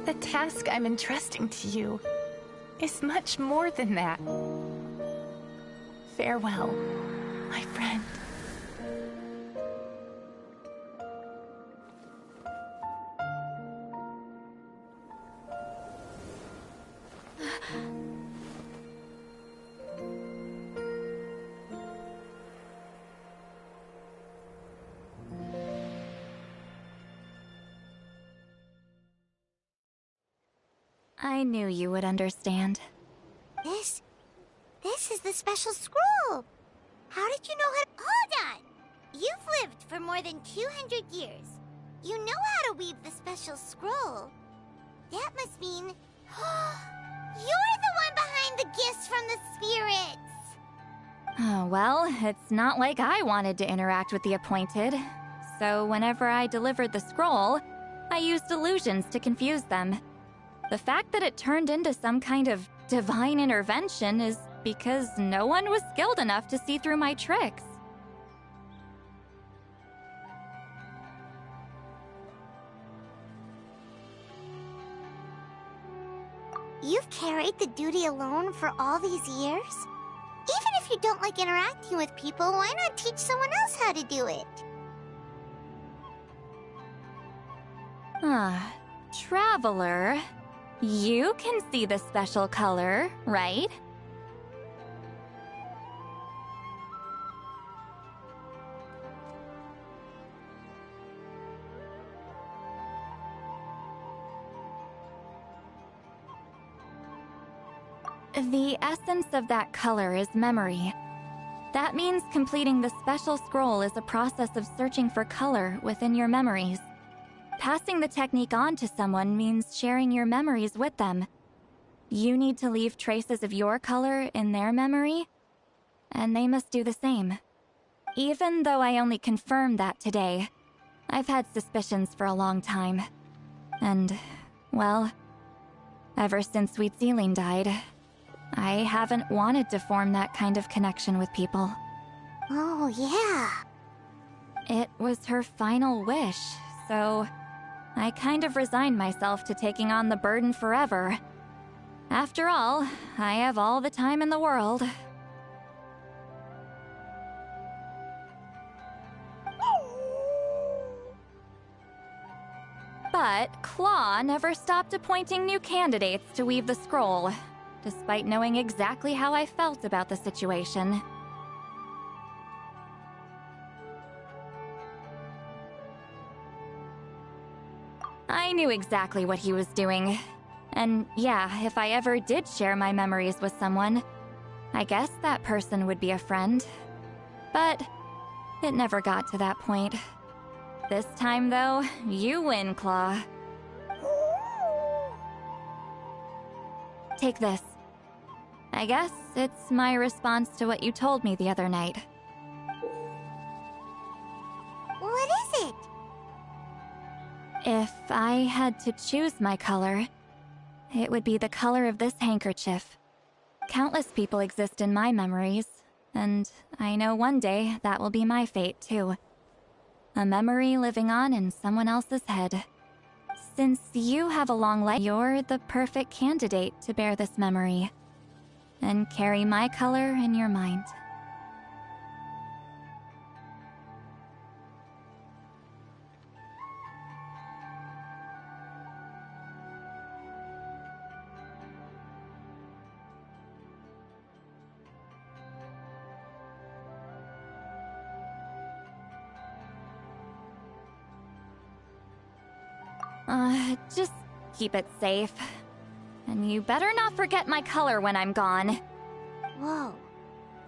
The task I'm entrusting to you is much more than that. Farewell, my friend. I knew you would understand. This is the special scroll. How did you know how to... Hold on! You've lived for more than 200 years. You know how to weave the special scroll. That must mean... You're the one behind the gifts from the spirits! Oh, well, it's not like I wanted to interact with the appointed. So whenever I delivered the scroll, I used illusions to confuse them. The fact that it turned into some kind of divine intervention is because no one was skilled enough to see through my tricks. You've carried the duty alone for all these years? Even if you don't like interacting with people, why not teach someone else how to do it? Traveler, you can see the special color, right? The essence of that color is memory. That means completing the special scroll is a process of searching for color within your memories. Passing the technique on to someone means sharing your memories with them. You need to leave traces of your color in their memory, and they must do the same. Even though I only confirmed that today, I've had suspicions for a long time. And, well, ever since Weebz died, I haven't wanted to form that kind of connection with people. Oh, yeah. It was her final wish, so I kind of resigned myself to taking on the burden forever. After all, I have all the time in the world. But Claw never stopped appointing new candidates to weave the scroll, despite knowing exactly how I felt about the situation. I knew exactly what he was doing. And yeah, if I ever did share my memories with someone, I guess that person would be a friend. But it never got to that point. This time, though, you win, Claw. Take this. I guess it's my response to what you told me the other night. What is it? If I had to choose my color, it would be the color of this handkerchief. Countless people exist in my memories, and I know one day that will be my fate, too. A memory living on in someone else's head. Since you have a long life, you're the perfect candidate to bear this memory and carry my color in your mind. Just keep it safe. And you better not forget my color when I'm gone. Whoa.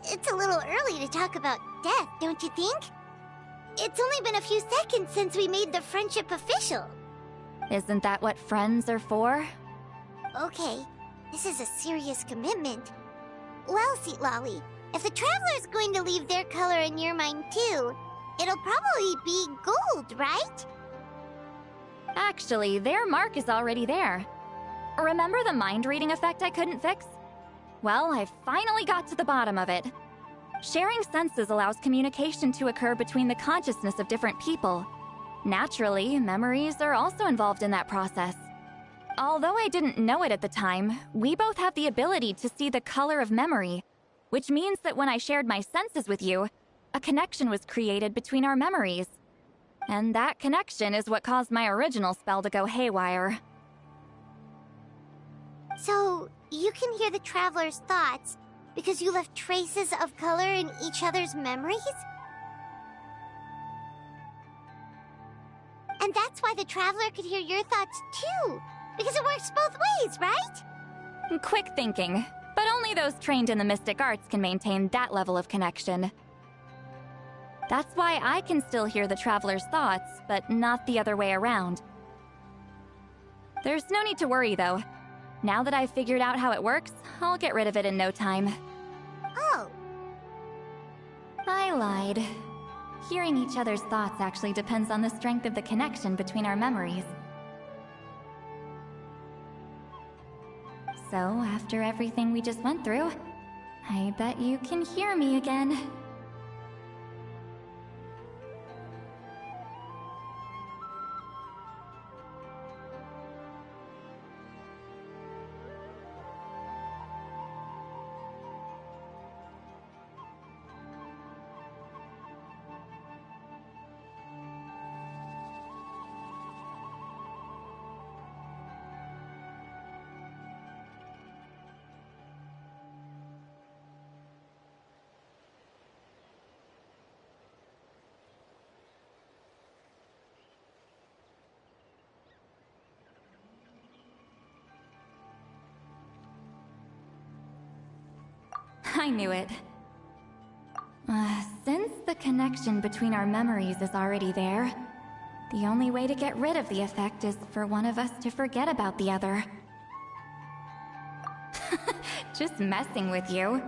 It's a little early to talk about death, don't you think? It's only been a few seconds since we made the friendship official. Isn't that what friends are for? Okay, this is a serious commitment. Well, Sweet Lolly, if the Traveler's going to leave their color in your mind too, it'll probably be gold, right? Actually, their mark is already there. Remember the mind reading effect I couldn't fix? Well, I finally got to the bottom of it. Sharing senses allows communication to occur between the consciousness of different people. Naturally, memories are also involved in that process. Although I didn't know it at the time, we both have the ability to see the color of memory, which means that when I shared my senses with you, a connection was created between our memories. And that connection is what caused my original spell to go haywire. So, you can hear the Traveler's thoughts because you left traces of color in each other's memories? And that's why the Traveler could hear your thoughts too, because it works both ways, right? Quick thinking, but only those trained in the mystic arts can maintain that level of connection. That's why I can still hear the Traveler's thoughts, but not the other way around. There's no need to worry, though. Now that I've figured out how it works, I'll get rid of it in no time. Oh. I lied. Hearing each other's thoughts actually depends on the strength of the connection between our memories. So, after everything we just went through, I bet you can hear me again. I knew it. Since the connection between our memories is already there, the only way to get rid of the effect is for one of us to forget about the other. Just messing with you.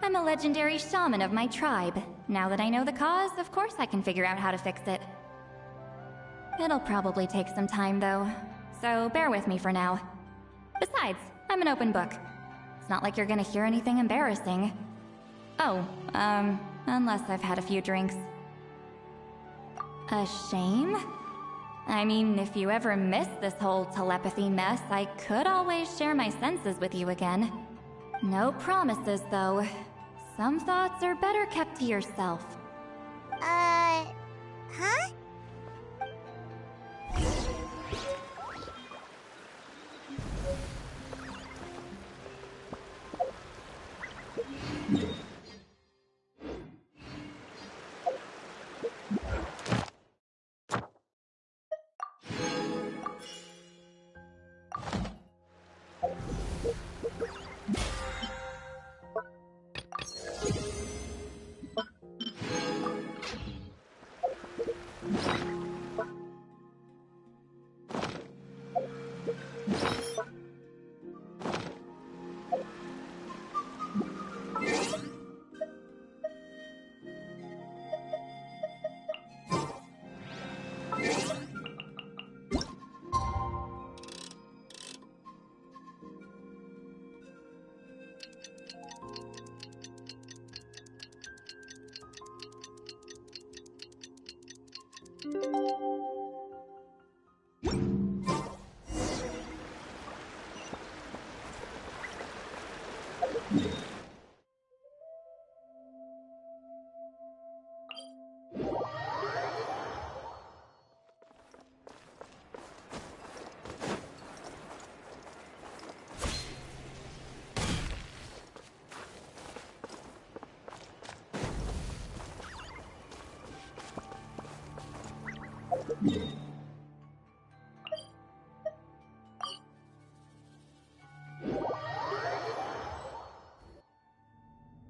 I'm a legendary shaman of my tribe. Now that I know the cause, of course I can figure out how to fix it. It'll probably take some time, though, so bear with me for now. Besides, I'm an open book. It's not like you're gonna hear anything embarrassing. Oh, unless I've had a few drinks. A shame? I mean, if you ever miss this whole telepathy mess, I could always share my senses with you again. No promises, though. Some thoughts are better kept to yourself. Huh?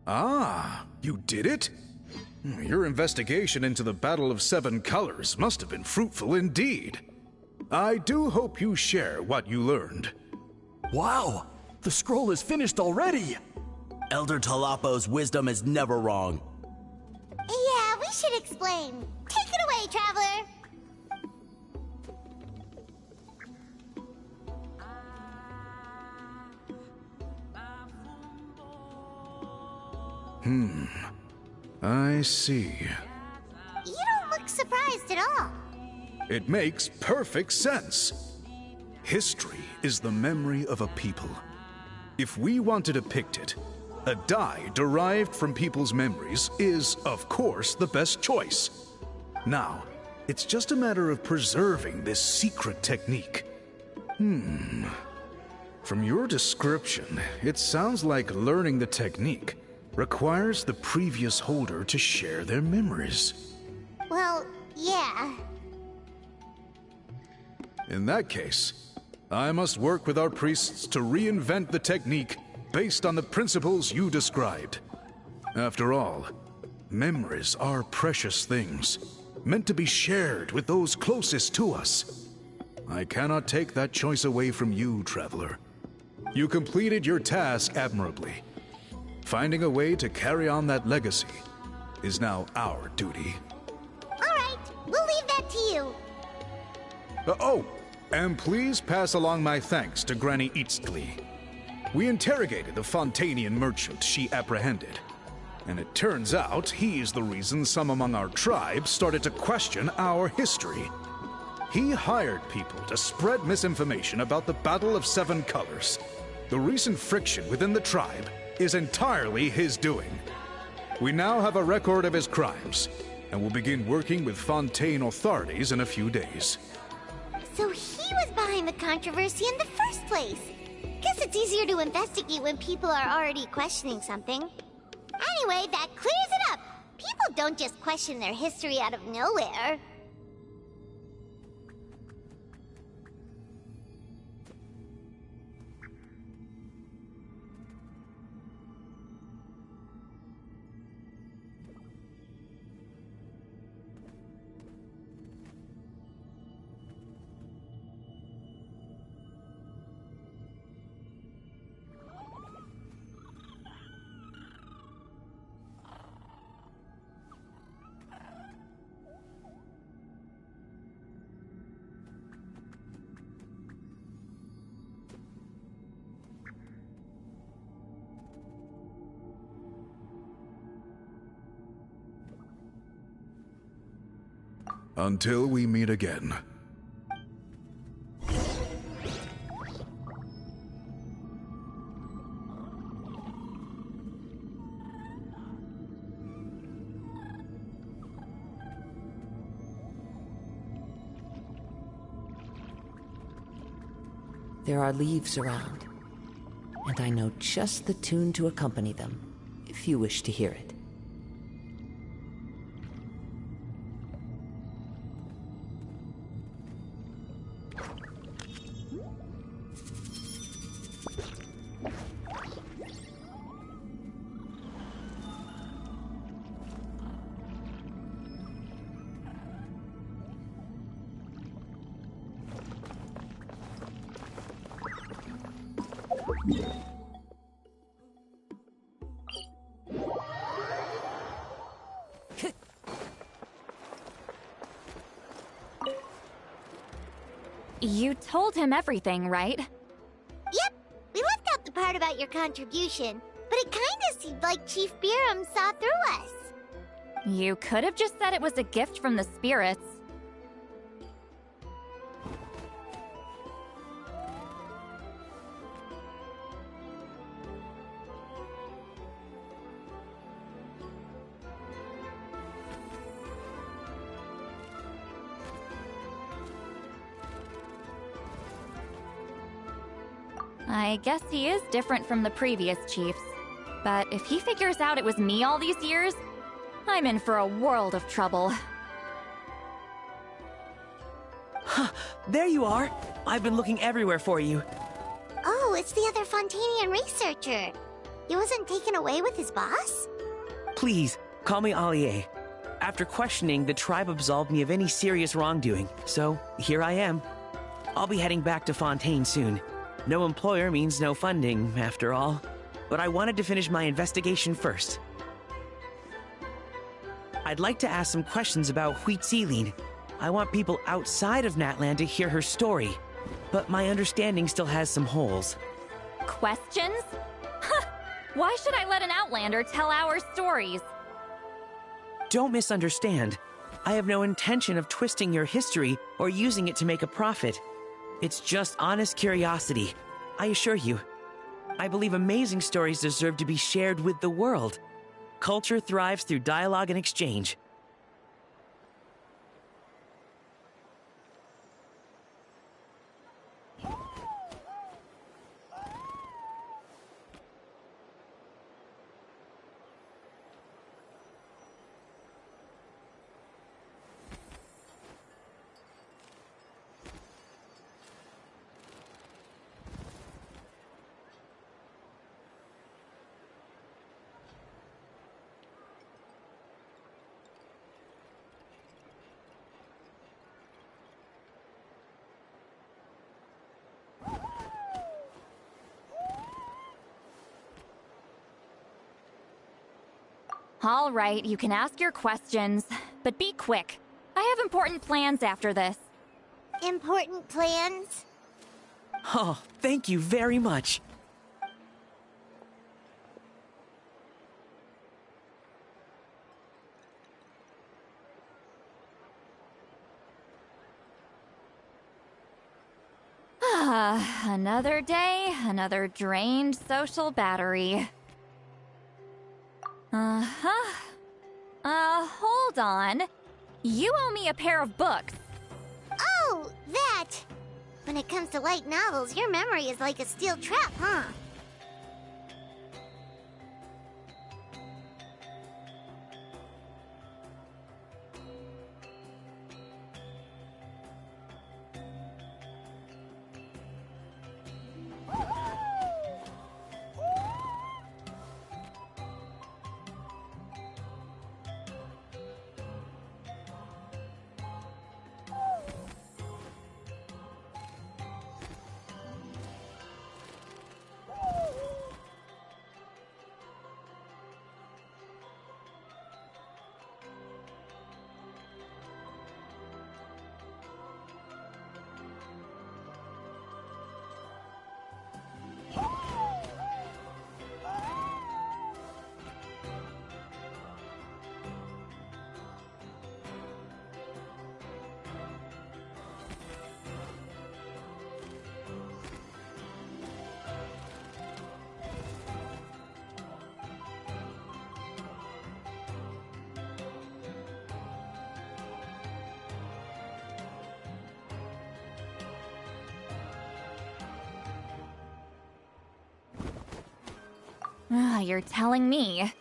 Ah, you did it? Your investigation into the Battle of Seven Colors must have been fruitful indeed. I do hope you share what you learned. Wow! The scroll is finished already! Elder Talapo's wisdom is never wrong. Yeah, we should explain. Take it away, Traveler! I see. You don't look surprised at all. It makes perfect sense. History is the memory of a people. If we want to depict it, a dye derived from people's memories is, of course, the best choice. Now, it's just a matter of preserving this secret technique. From your description, it sounds like learning the technique requires the previous holder to share their memories. Well, yeah. In that case, I must work with our priests to reinvent the technique based on the principles you described. After all, memories are precious things, meant to be shared with those closest to us. I cannot take that choice away from you, Traveler. You completed your task admirably. Finding a way to carry on that legacy is now our duty. All right, we'll leave that to you. And please pass along my thanks to Granny Eastly. We interrogated the Fontanian merchant she apprehended, and it turns out he's the reason some among our tribe started to question our history. He hired people to spread misinformation about the Battle of Seven Colors. The recent friction within the tribe is entirely his doing. We now have a record of his crimes, and will begin working with Fontaine authorities in a few days. So he was behind the controversy in the first place. Guess it's easier to investigate when people are already questioning something. Anyway, that clears it up. People don't just question their history out of nowhere. Until we meet again. There are leaves around, and I know just the tune to accompany them, if you wish to hear it. You told him everything, right? Yep, we left out the part about your contribution, but it kinda seemed like Chief Biram saw through us. You could have just said it was a gift from the spirits. I guess he is different from the previous chiefs. But if he figures out it was me all these years, I'm in for a world of trouble. Huh, there you are! I've been looking everywhere for you. Oh, it's the other Fontanian researcher. He wasn't taken away with his boss? Please, call me Allier. After questioning, the tribe absolved me of any serious wrongdoing, so here I am. I'll be heading back to Fontaine soon. No employer means no funding, after all. But I wanted to finish my investigation first. I'd like to ask some questions about Weebz. I want people outside of Natland to hear her story, but my understanding still has some holes. Questions? Why should I let an Outlander tell our stories? Don't misunderstand. I have no intention of twisting your history or using it to make a profit. It's just honest curiosity, I assure you. I believe amazing stories deserve to be shared with the world. Culture thrives through dialogue and exchange. All right, you can ask your questions, but be quick. I have important plans after this. Important plans? Oh, thank you very much. Another day, another drained social battery. Hold on. You owe me a pair of books. Oh, that! When it comes to light novels, your memory is like a steel trap, huh? You're telling me.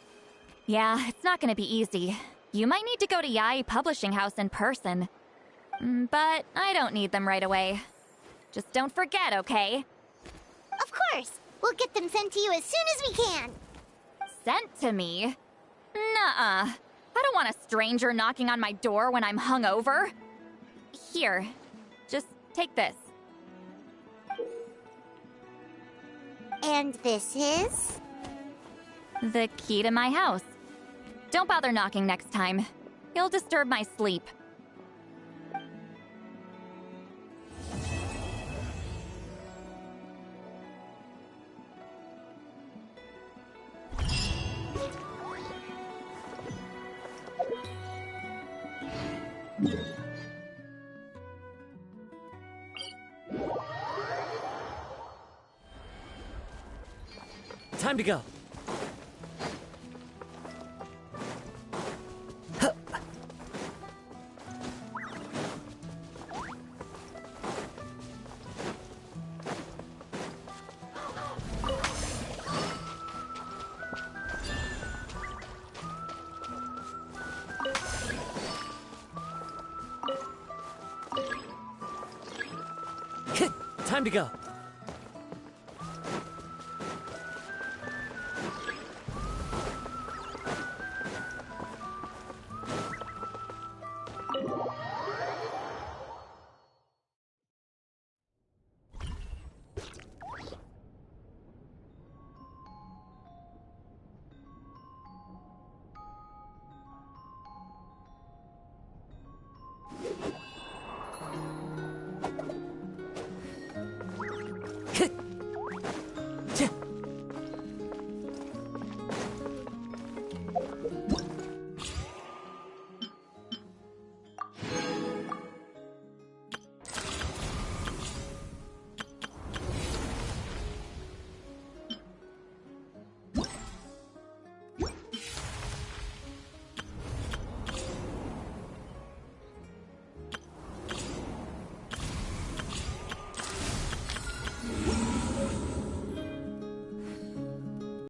Yeah, it's not gonna be easy. You might need to go to Yai Publishing House in person. But I don't need them right away. Just don't forget, okay? Of course! We'll get them sent to you as soon as we can! Sent to me? Nuh-uh. I don't want a stranger knocking on my door when I'm hungover. Here, just take this. And this is? The key to my house. Don't bother knocking next time. You'll disturb my sleep. Time to go. Time to go.